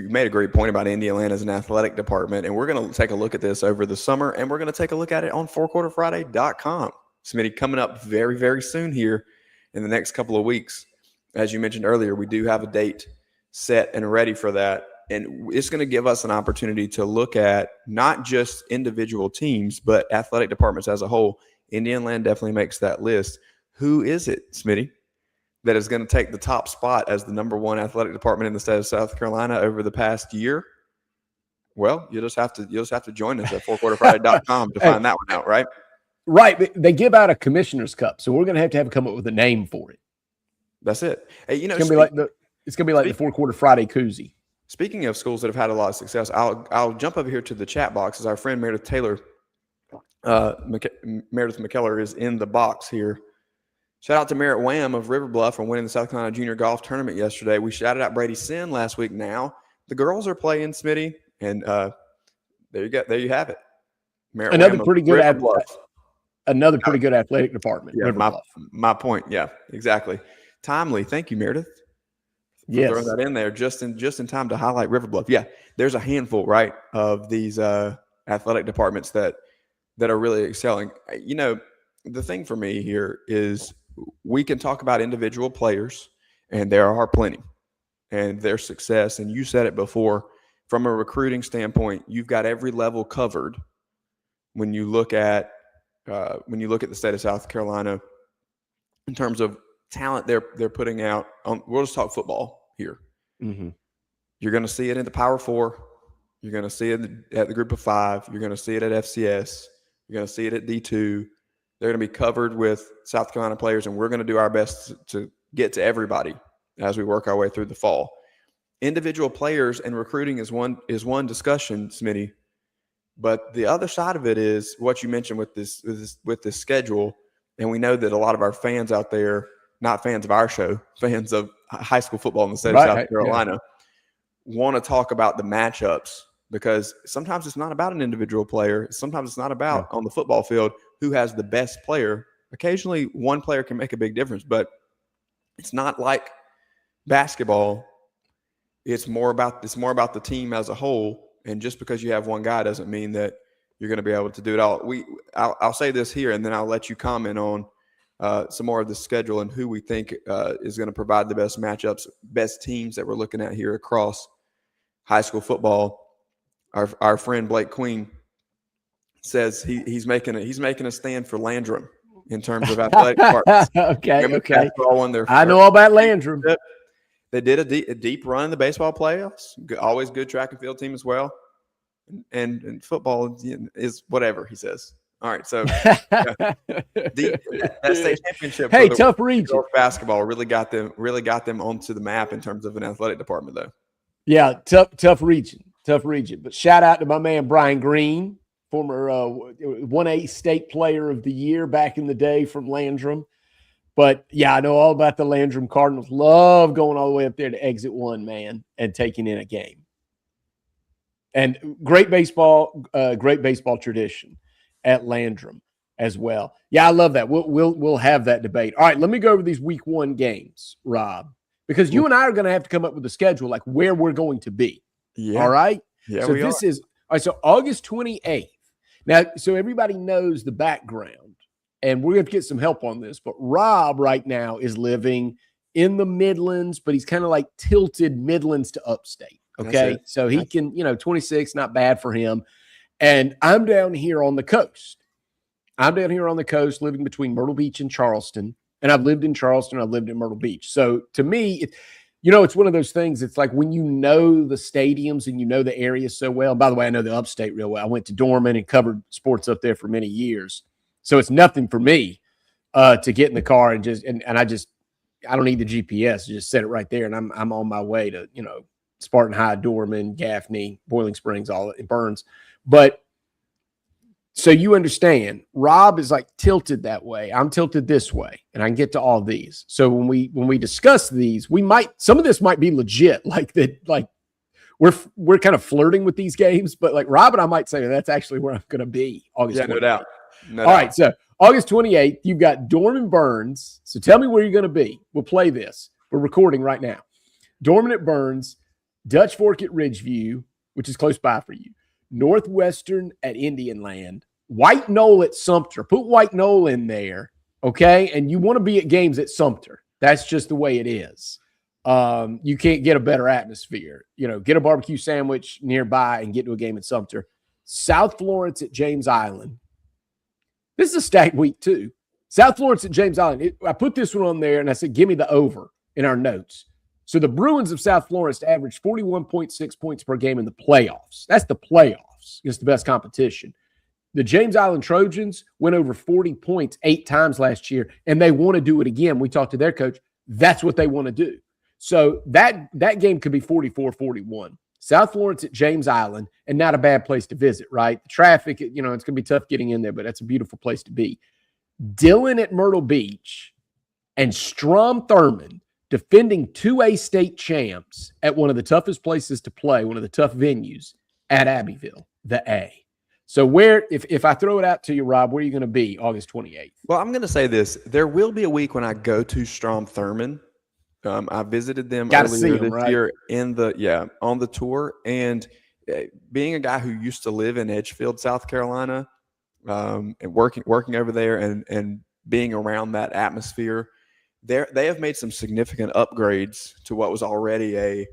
Speaker 4: made a great point about Indian Land as an athletic department, and we're going to take a look at this over the summer, and we're going to take a look at it on fourquarterfriday.com. Smitty, coming up very, very soon here in the next couple of weeks. As you mentioned earlier, we do have a date set and ready for that, and it's going to give us an opportunity to look at not just individual teams, but athletic departments as a whole. Indian Land definitely makes that list. Who is it, Smitty, that is going to take the top spot as the number 1 athletic department in the state of South Carolina over the past year? Well, you'll just have to join us at fourquarterfriday.com to find that one out, right?
Speaker 3: Right. They give out a commissioner's cup, so we're going to have to come up with a name for it.
Speaker 4: That's it. Hey,
Speaker 3: it's going to be like the 4 Quarter Friday koozie.
Speaker 4: Speaking of schools that have had a lot of success, I'll jump over here to the chat box as our friend Meredith Taylor, Meredith McKellar is in the box here. Shout out to Merritt Wham of River Bluff for winning the South Carolina Junior Golf Tournament yesterday. We shouted out Brady Sin last week. Now the girls are playing, Smitty, and there you have it. Merritt
Speaker 3: Another
Speaker 4: Wham
Speaker 3: pretty good pretty good athletic department.
Speaker 4: Yeah, my point. Yeah, exactly. Timely. Thank you, Meredith.
Speaker 3: Yes.
Speaker 4: Throwing that in there just in time to highlight River Bluff. Yeah, there's a handful, right, of these athletic departments that are really excelling. The thing for me here is we can talk about individual players, and there are plenty, and their success. And you said it before, from a recruiting standpoint, you've got every level covered when you look at the state of South Carolina in terms of talent they're putting out. We'll just talk football here.
Speaker 3: Mm-hmm.
Speaker 4: You're going to see it in the Power 4. You're going to see it at the Group of 5. You're going to see it at FCS. You're going to see it at D2. They're going to be covered with South Carolina players, and we're going to do our best to get to everybody as we work our way through the fall. Individual players and recruiting is one discussion, Smitty, but the other side of it is what you mentioned with this schedule, and we know that a lot of our fans out there, not fans of our show, fans of high school football in the state of South Carolina, want to talk about the matchups, because sometimes it's not about an individual player. Sometimes it's not about on the football field who has the best player. Occasionally one player can make a big difference, but it's not like basketball. It's more about the team as a whole. And just because you have one guy doesn't mean that you're going to be able to do it all. I'll say this here, and then I'll let you comment on some more of the schedule and who we think is going to provide the best matchups, best teams that we're looking at here across high school football. Our friend Blake Queen says he's making a stand for Landrum in terms of athletic departments.
Speaker 3: Okay.
Speaker 4: I
Speaker 3: know all about Landrum.
Speaker 4: They did a deep run in the baseball playoffs. Always good track and field team as well. And football is whatever he says. All right, so that state championship.
Speaker 3: Hey, tough region.
Speaker 4: Basketball really got them onto the map in terms of an athletic department, though.
Speaker 3: Yeah, tough region. But shout out to my man Brian Green, former 1A state player of the year back in the day from Landrum. But yeah, I know all about the Landrum Cardinals. Love going all the way up there to Exit 1, man, and taking in a game. And great baseball tradition at Landrum as well. Yeah, I love that. We'll have that debate. All right, let me go over these week 1 games, Rob, because you and I are going to have to come up with a schedule, like where we're going to be.
Speaker 4: Yeah.
Speaker 3: All right.
Speaker 4: Yeah.
Speaker 3: So this is all right. So August 28th. Now, so everybody knows the background, and we're going to get some help on this. But Rob right now is living in the Midlands, but he's kind of like tilted Midlands to upstate. Okay, so he can, 26, not bad for him. And I'm down here on the coast. Living between Myrtle Beach and Charleston. And I've lived in Charleston. I've lived in Myrtle Beach. So to me, it's one of those things. It's like when you know the stadiums and you know the area so well. By the way, I know the upstate real well. I went to Dorman and covered sports up there for many years. So it's nothing for me to get in the car and I don't need the GPS. Just set it right there. And I'm on my way to, Spartan High, Dorman, Gaffney, Boiling Springs, all it Burns. But so you understand, Rob is like tilted that way. I'm tilted this way, and I can get to all these. So when we discuss these, some of this might be legit, like we're kind of flirting with these games, but like Rob and I might say that's actually where I'm going to be August.
Speaker 4: Yeah,
Speaker 3: 28th.
Speaker 4: no doubt.
Speaker 3: All right, so August 28th, you've got Dorman Burns. So tell me where you're going to be. We'll play this. We're recording right now. Dorman at Burns, Dutch Fork at Ridgeview, which is close by for you. Northwestern at Indian Land. White Knoll at Sumter. Put White Knoll in there, okay? And you want to be at games at Sumter. That's just the way it is. You can't get a better atmosphere. Get a barbecue sandwich nearby and get to a game at Sumter. South Florence at James Island. This is a stacked week, too. South Florence at James Island. I put this one on there, and I said, give me the over in our notes. So the Bruins of South Florence averaged 41.6 points per game in the playoffs. That's the playoffs. It's the best competition. The James Island Trojans went over 40 points 8 times last year, and they want to do it again. We talked to their coach. That's what they want to do. So that game could be 44-41. South Florence at James Island, and not a bad place to visit, right? The traffic, it's going to be tough getting in there, but that's a beautiful place to be. Dillon at Myrtle Beach and Strom Thurmond, defending 2A state champs at one of the toughest places to play, one of the tough venues at Abbeville, the A. So where, if I throw it out to you, Rob, where are you going to be August 28th?
Speaker 4: Well, I'm going to say this. There will be a week when I go to Strom Thurmond. I visited them earlier this year on the tour. And being a guy who used to live in Edgefield, South Carolina, and working over there and being around that atmosphere, they have made some significant upgrades to what was already a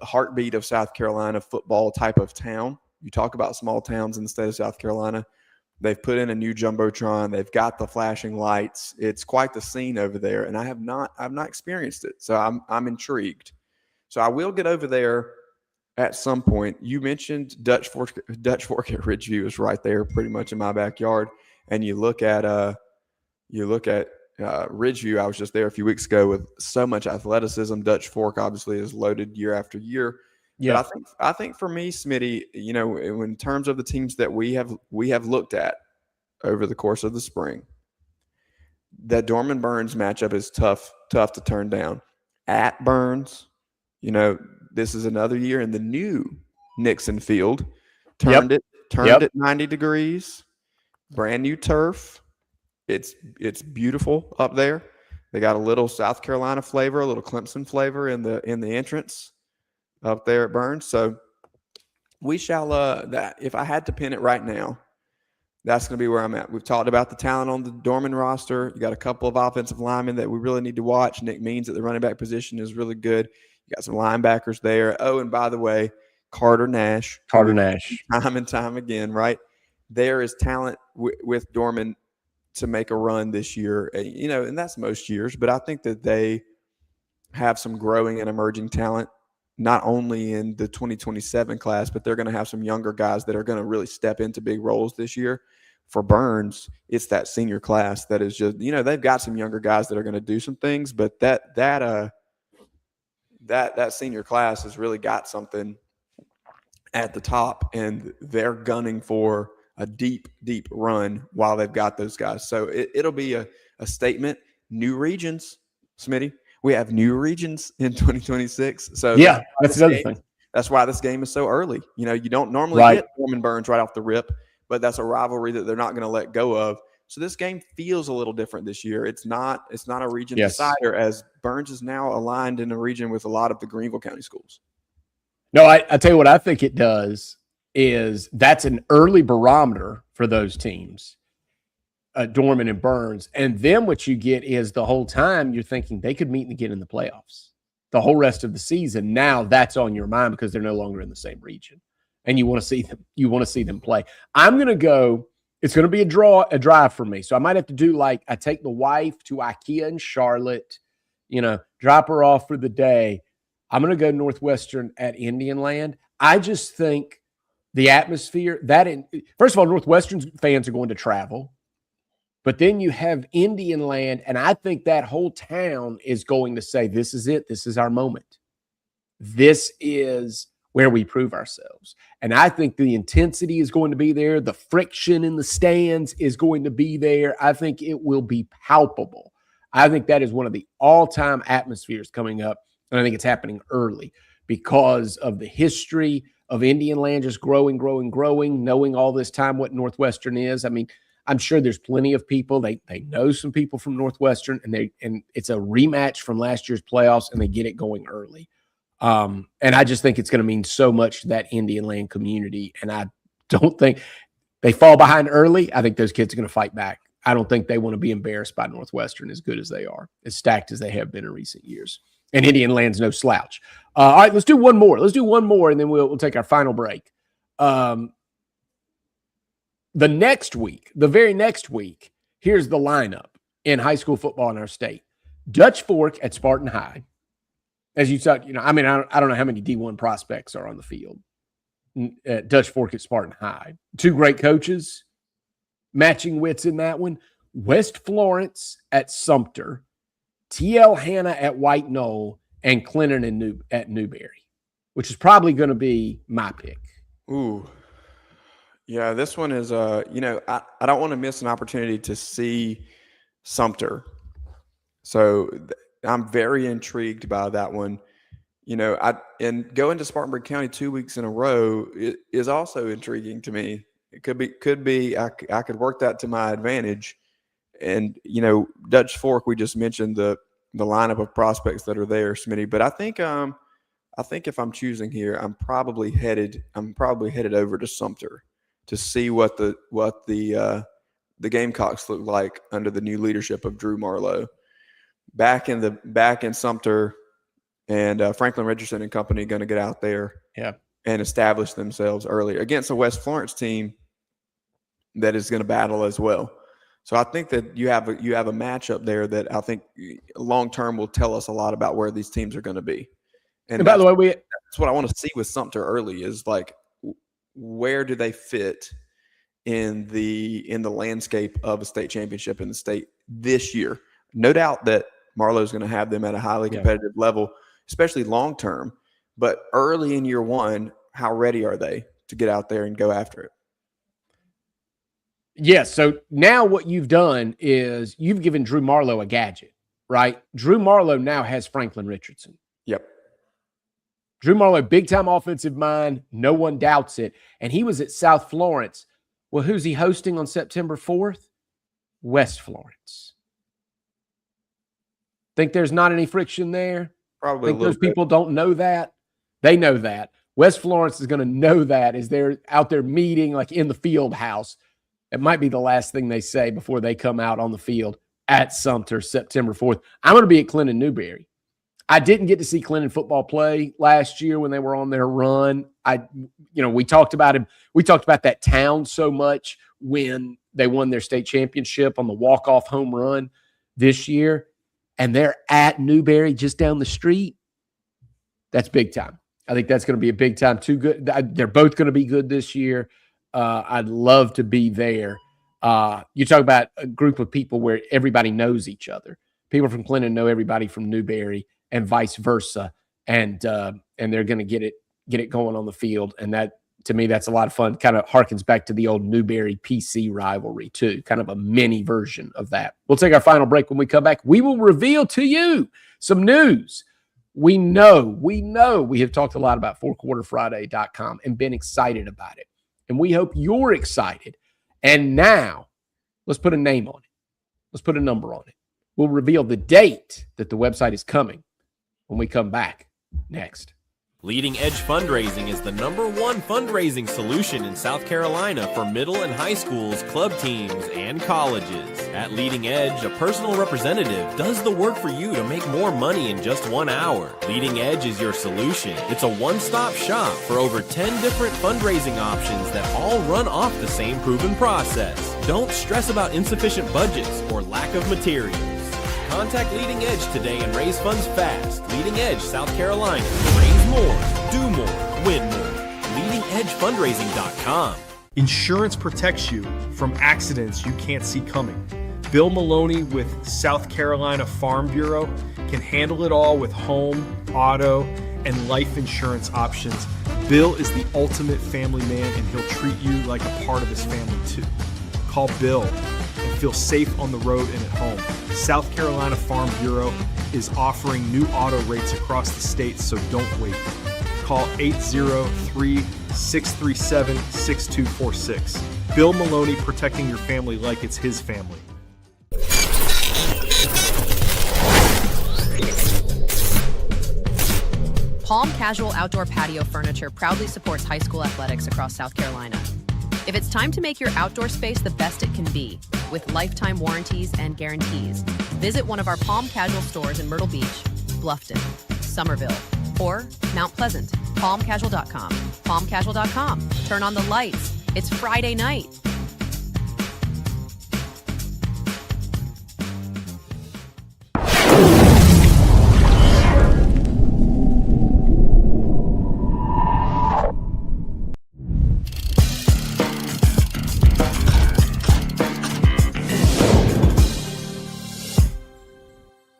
Speaker 4: heartbeat of South Carolina football type of town. You talk about small towns in the state of South Carolina. They've put in a new jumbotron. They've got the flashing lights. It's quite the scene over there, and I've not experienced it, so I'm intrigued. So I will get over there at some point. You mentioned Dutch Fork at Ridgeview is right there, pretty much in my backyard. And you look at Ridgeview. I was just there a few weeks ago with so much athleticism. Dutch Fork obviously is loaded year after year. Yeah, but I think for me, Smitty, in terms of the teams that we have looked at over the course of the spring, that Dorman Burns matchup is tough to turn down. At Burns, this is another year in the new Nixon Field. Turned it 90 degrees, brand new turf. It's beautiful up there. They got a little South Carolina flavor, a little Clemson flavor in the entrance up there at Burns. So we shall that if I had to pin it right now, that's going to be where I'm at. We've talked about the talent on the Dorman roster. You got a couple of offensive linemen that we really need to watch. Nick Means at the running back position is really good. You got some linebackers there. Oh, and by the way, Carter Nash.
Speaker 3: Time
Speaker 4: and time again, right? there is talent with Dorman to make a run this year, and that's most years, but I think that they have some growing and emerging talent, not only in the 2027 class, but they're going to have some younger guys that are going to really step into big roles this year. For Burns, it's that senior class that is just, they've got some younger guys that are going to do some things, but that senior class has really got something at the top, and they're gunning for a deep, deep run while they've got those guys. So it'll be a statement. New regions, Smitty. We have new regions in 2026. So
Speaker 3: yeah, that's another thing.
Speaker 4: That's why this game is so early. You don't normally get Dorman Burns right off the rip, but that's a rivalry that they're not going to let go of. So this game feels a little different this year. It's not a region decider, as Burns is now aligned in a region with a lot of the Greenville County schools.
Speaker 3: No, I tell you what I think it does is that's an early barometer for those teams, Dorman and Burns. And then what you get is the whole time you're thinking they could meet and get in the playoffs the whole rest of the season. Now that's on your mind because they're no longer in the same region. And you want to see them. You want to see them play. I'm going to go. It's going to be a drive for me. So I might have to do I take the wife to IKEA in Charlotte, drop her off for the day. I'm going to go Northwestern at Indian Land. I just think the atmosphere first of all, Northwestern fans are going to travel, but then you have Indian Land, and I think that whole town is going to say, "This is it. This is our moment. This is where we prove ourselves." And I think the intensity is going to be there. The friction in the stands is going to be there. I think it will be palpable. I think that is one of the all-time atmospheres coming up. And I think it's happening early because of the history of Indian Land just growing, knowing all this time what Northwestern is. I mean, I'm sure there's plenty of people. They know some people from Northwestern, and it's a rematch from last year's playoffs, and they get it going early. And I just think it's going to mean so much to that Indian Land community. And I don't think they fall behind early. I think those kids are going to fight back. I don't think they want to be embarrassed by Northwestern as good as they are, as stacked as they have been in recent years. And Indian Land's no slouch. All right, let's do one more. And then we'll take our final break. The very next week, here's the lineup in high school football in our state. Dutch Fork at Spartan High. As you said, I don't know how many D1 prospects are on the field. Dutch Fork at Spartan High. Two great coaches, matching wits in that one. West Florence at Sumter, TL Hanna at White Knoll, and Clinton at Newberry, which is probably going to be my pick.
Speaker 4: Ooh. Yeah, this one is, I don't want to miss an opportunity to see Sumter. So I'm very intrigued by that one. And going to Spartanburg County 2 weeks in a row is also intriguing to me. It could be I could work that to my advantage. And, Dutch Fork, we just mentioned the lineup of prospects that are there, Smitty. But I think if I'm choosing here, I'm probably headed over to Sumter to see what the Gamecocks look like under the new leadership of Drew Marlowe. Back in Sumter, and Franklin Richardson and company going to get out there and establish themselves early against a West Florence team that is going to battle as well. So I think that you have a matchup there that I think long term will tell us a lot about where these teams are going to be. And by the way, that's what I want to see with Sumter early is where do they fit in the landscape of a state championship in the state this year? No doubt that Marlowe's going to have them at a highly competitive level, especially long term. But early in year one, how ready are they to get out there and go after it?
Speaker 3: Yes. So now what you've done is you've given Drew Marlowe a gadget, right? Drew Marlowe now has Franklin Richardson.
Speaker 4: Yep.
Speaker 3: Drew Marlowe, big-time offensive mind. No one doubts it. And he was at South Florence. Well, who's he hosting on September 4th? West Florence. Think there's not any friction there?
Speaker 4: Probably.
Speaker 3: Think those people don't know that? They know that. West Florence is going to know that as they're out there meeting in the field house. It might be the last thing they say before they come out on the field at Sumter September 4th. I'm going to be at Clinton Newberry. I didn't get to see Clinton football play last year when they were on their run. We talked about him. We talked about that town so much when they won their state championship on the walk-off home run this year, and they're at Newberry just down the street. That's big time. I think that's going to be a big time too. Good. They're both going to be good this year. I'd love to be there. You talk about a group of people where everybody knows each other. People from Clinton know everybody from Newberry, and vice versa. And they're going to get it going on the field. And that, to me, that's a lot of fun. Kind of harkens back to the old Newberry PC rivalry too. Kind of a mini version of that. We'll take our final break. When we come back, we will reveal to you some news. We know we have talked a lot about fourquarterfriday.com and been excited about it. And we hope you're excited. And now let's put a name on it. Let's put a number on it. We'll reveal the date that the website is coming when we come back next.
Speaker 5: Leading Edge Fundraising is the #1 fundraising solution in South Carolina for middle and high schools, club teams, and colleges. At Leading Edge, a personal representative does the work for you to make more money in just 1 hour. Leading Edge is your solution. It's a one-stop shop for over 10 different fundraising options that all run off the same proven process. Don't stress about insufficient budgets or lack of materials. Contact Leading Edge today and raise funds fast. Leading Edge, South Carolina. Raise more, do more, win more. LeadingEdgeFundraising.com.
Speaker 8: Insurance protects you from accidents you can't see coming. Bill Maloney with South Carolina Farm Bureau can handle it all with home, auto, and life insurance options. Bill is the ultimate family man, and he'll treat you like a part of his family too. Call Bill and feel safe on the road and at home. South Carolina Farm Bureau is offering new auto rates across the state, so don't wait. Call 803-637-6246. Bill Maloney, protecting your family like it's his family.
Speaker 7: Palm Casual Outdoor Patio Furniture proudly supports high school athletics across South Carolina. If it's time to make your outdoor space the best it can be, with lifetime warranties and guarantees, visit one of our Palm Casual stores in Myrtle Beach, Bluffton, Somerville, or Mount Pleasant. PalmCasual.com. PalmCasual.com. Turn on the lights. It's Friday night.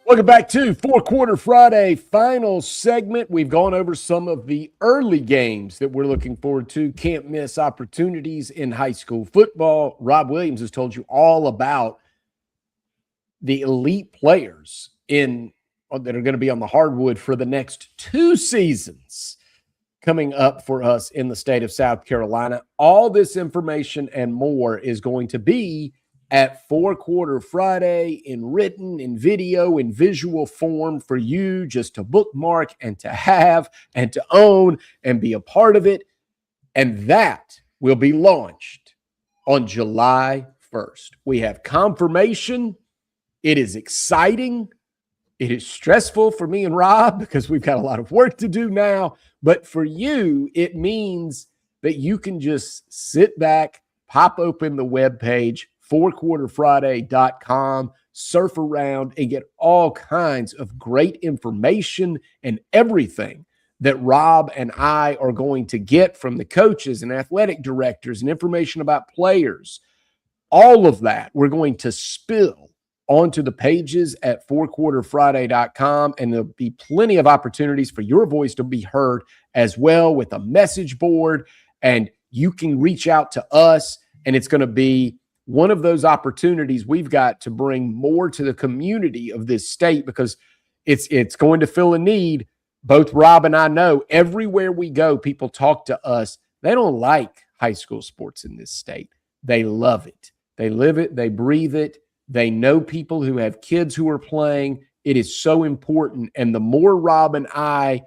Speaker 3: Welcome back to Four Quarter Friday, final segment. We've gone over some of the early games that we're looking forward to. Can't miss opportunities in high school football. Rob Williams has told you all about the elite players that are going to be on the hardwood for the next 2 seasons coming up for us in the state of South Carolina. All this information and more is going to be at Four Quarter Friday in written, in video, in visual form for you just to bookmark and to have and to own and be a part of it. And that will be launched on July 1st. We have confirmation. It is exciting. It is stressful for me and Rob because we've got a lot of work to do now. But for you, it means that you can just sit back, pop open the webpage, fourquarterfriday.com, surf around and get all kinds of great information and everything that Rob and I are going to get from the coaches and athletic directors and information about players. All of that we're going to spill onto the pages at fourquarterfriday.com, and there'll be plenty of opportunities for your voice to be heard as well with a message board, and you can reach out to us, and it's going to be one of those opportunities we've got to bring more to the community of this state because it's going to fill a need. Both Rob and I know everywhere we go, people talk to us. They don't like high school sports in this state. They love it. They live it. They breathe it. They know people who have kids who are playing. It is so important. And the more Rob and I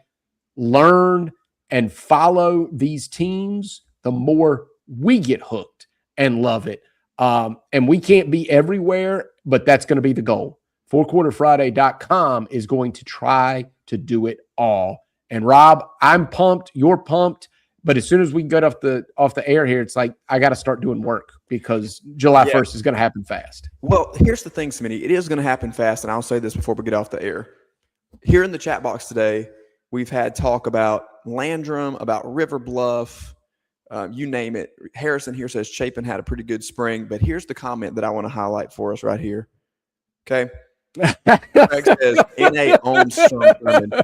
Speaker 3: learn and follow these teams, the more we get hooked and love it. And we can't be everywhere, but that's going to be the goal fourquarterfriday.com is going to try to do it all. And Rob, I'm pumped. You're pumped. But as soon as we get off the air here, it's like I got to start doing work because July 1st is going to happen fast.
Speaker 4: Well, here's the thing, Smitty. It is going to happen fast, and I'll say this before we get off the air. Here in the chat box today, we've had talk about Landrum, about River Bluff, you name it. Harrison here says Chapin had a pretty good spring, but here's the comment that I want to highlight for us right here. Okay. Greg says, NA owns Strom Thurmond.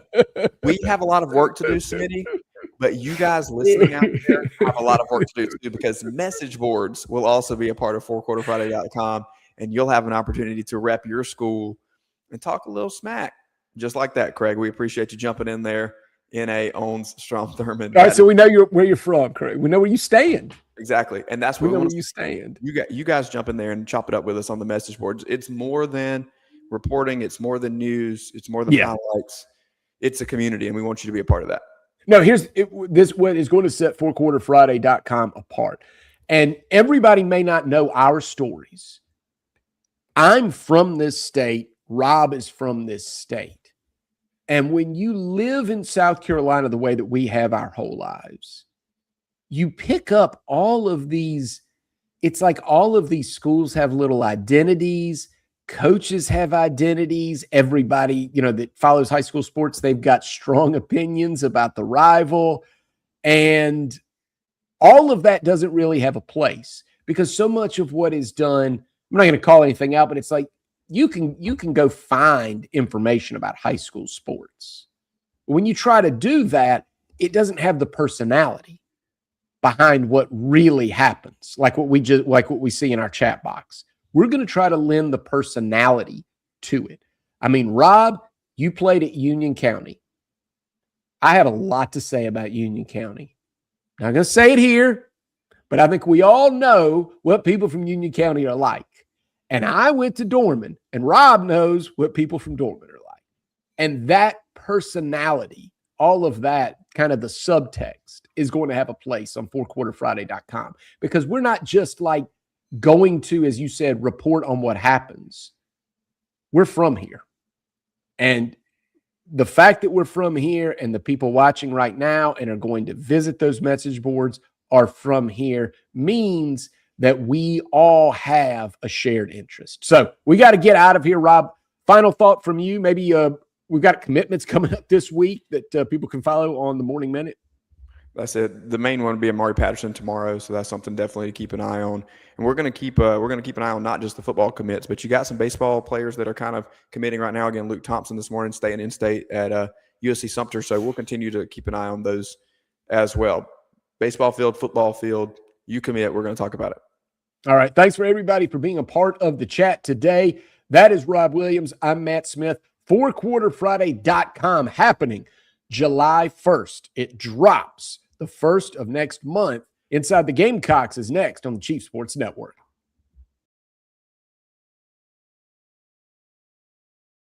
Speaker 4: We have a lot of work to do, Smitty, but you guys listening out there have a lot of work to do too, because message boards will also be a part of fourquarterfriday.com, and you'll have an opportunity to rep your school and talk a little smack. Just like that, Craig. We appreciate you jumping in there. NA owns Strom Thurmond.
Speaker 3: All right, so we know where you're from, Craig. We know where you stand.
Speaker 4: Exactly, and that's
Speaker 3: where
Speaker 4: where
Speaker 3: you stand.
Speaker 4: You guys jump in there and chop it up with us on the message boards. It's more than reporting. It's more than news. It's more than highlights. It's a community, and we want you to be a part of that.
Speaker 3: No, this what is going to set fourquarterfriday.com apart. And everybody may not know our stories. I'm from this state. Rob is from this state. And when you live in South Carolina the way that we have our whole lives, you pick up all of these. It's like all of these schools have little identities. Coaches have identities. Everybody, that follows high school sports, they've got strong opinions about the rival. And all of that doesn't really have a place because so much of what is done, I'm not going to call anything out, but it's like you can go find information about high school sports. When you try to do that, it doesn't have the personality behind what really happens, like what we see in our chat box. We're going to try to lend the personality to it. I mean, Rob, you played at Union County. I have a lot to say about Union County. Not going to say it here, but I think we all know what people from Union County are like. And I went to Dorman, and Rob knows what people from Dorman are like. And that personality, all of that, kind of the subtext, is going to have a place on fourquarterfriday.com because we're not just like going to, as you said, report on what happens. We're from here. And the fact that we're from here and the people watching right now and are going to visit those message boards are from here means that we all have a shared interest. So we got to get out of here, Rob. Final thought from you. Maybe we've got commitments coming up this week that people can follow on the Morning Minute.
Speaker 4: That's it. The main one would be Amari Patterson tomorrow, so that's something definitely to keep an eye on. And we're going to keep an eye on not just the football commits, but you got some baseball players that are kind of committing right now. Again, Luke Thompson this morning staying in state at USC Sumter, so we'll continue to keep an eye on those as well. Baseball field, football field, you commit. We're going to talk about it.
Speaker 3: All right. Thanks for everybody for being a part of the chat today. That is Rob Williams. I'm Matt Smith. fourquarterfriday.com happening July 1st. It drops the 1st of next month. Inside the Gamecocks is next on the Chief Sports Network.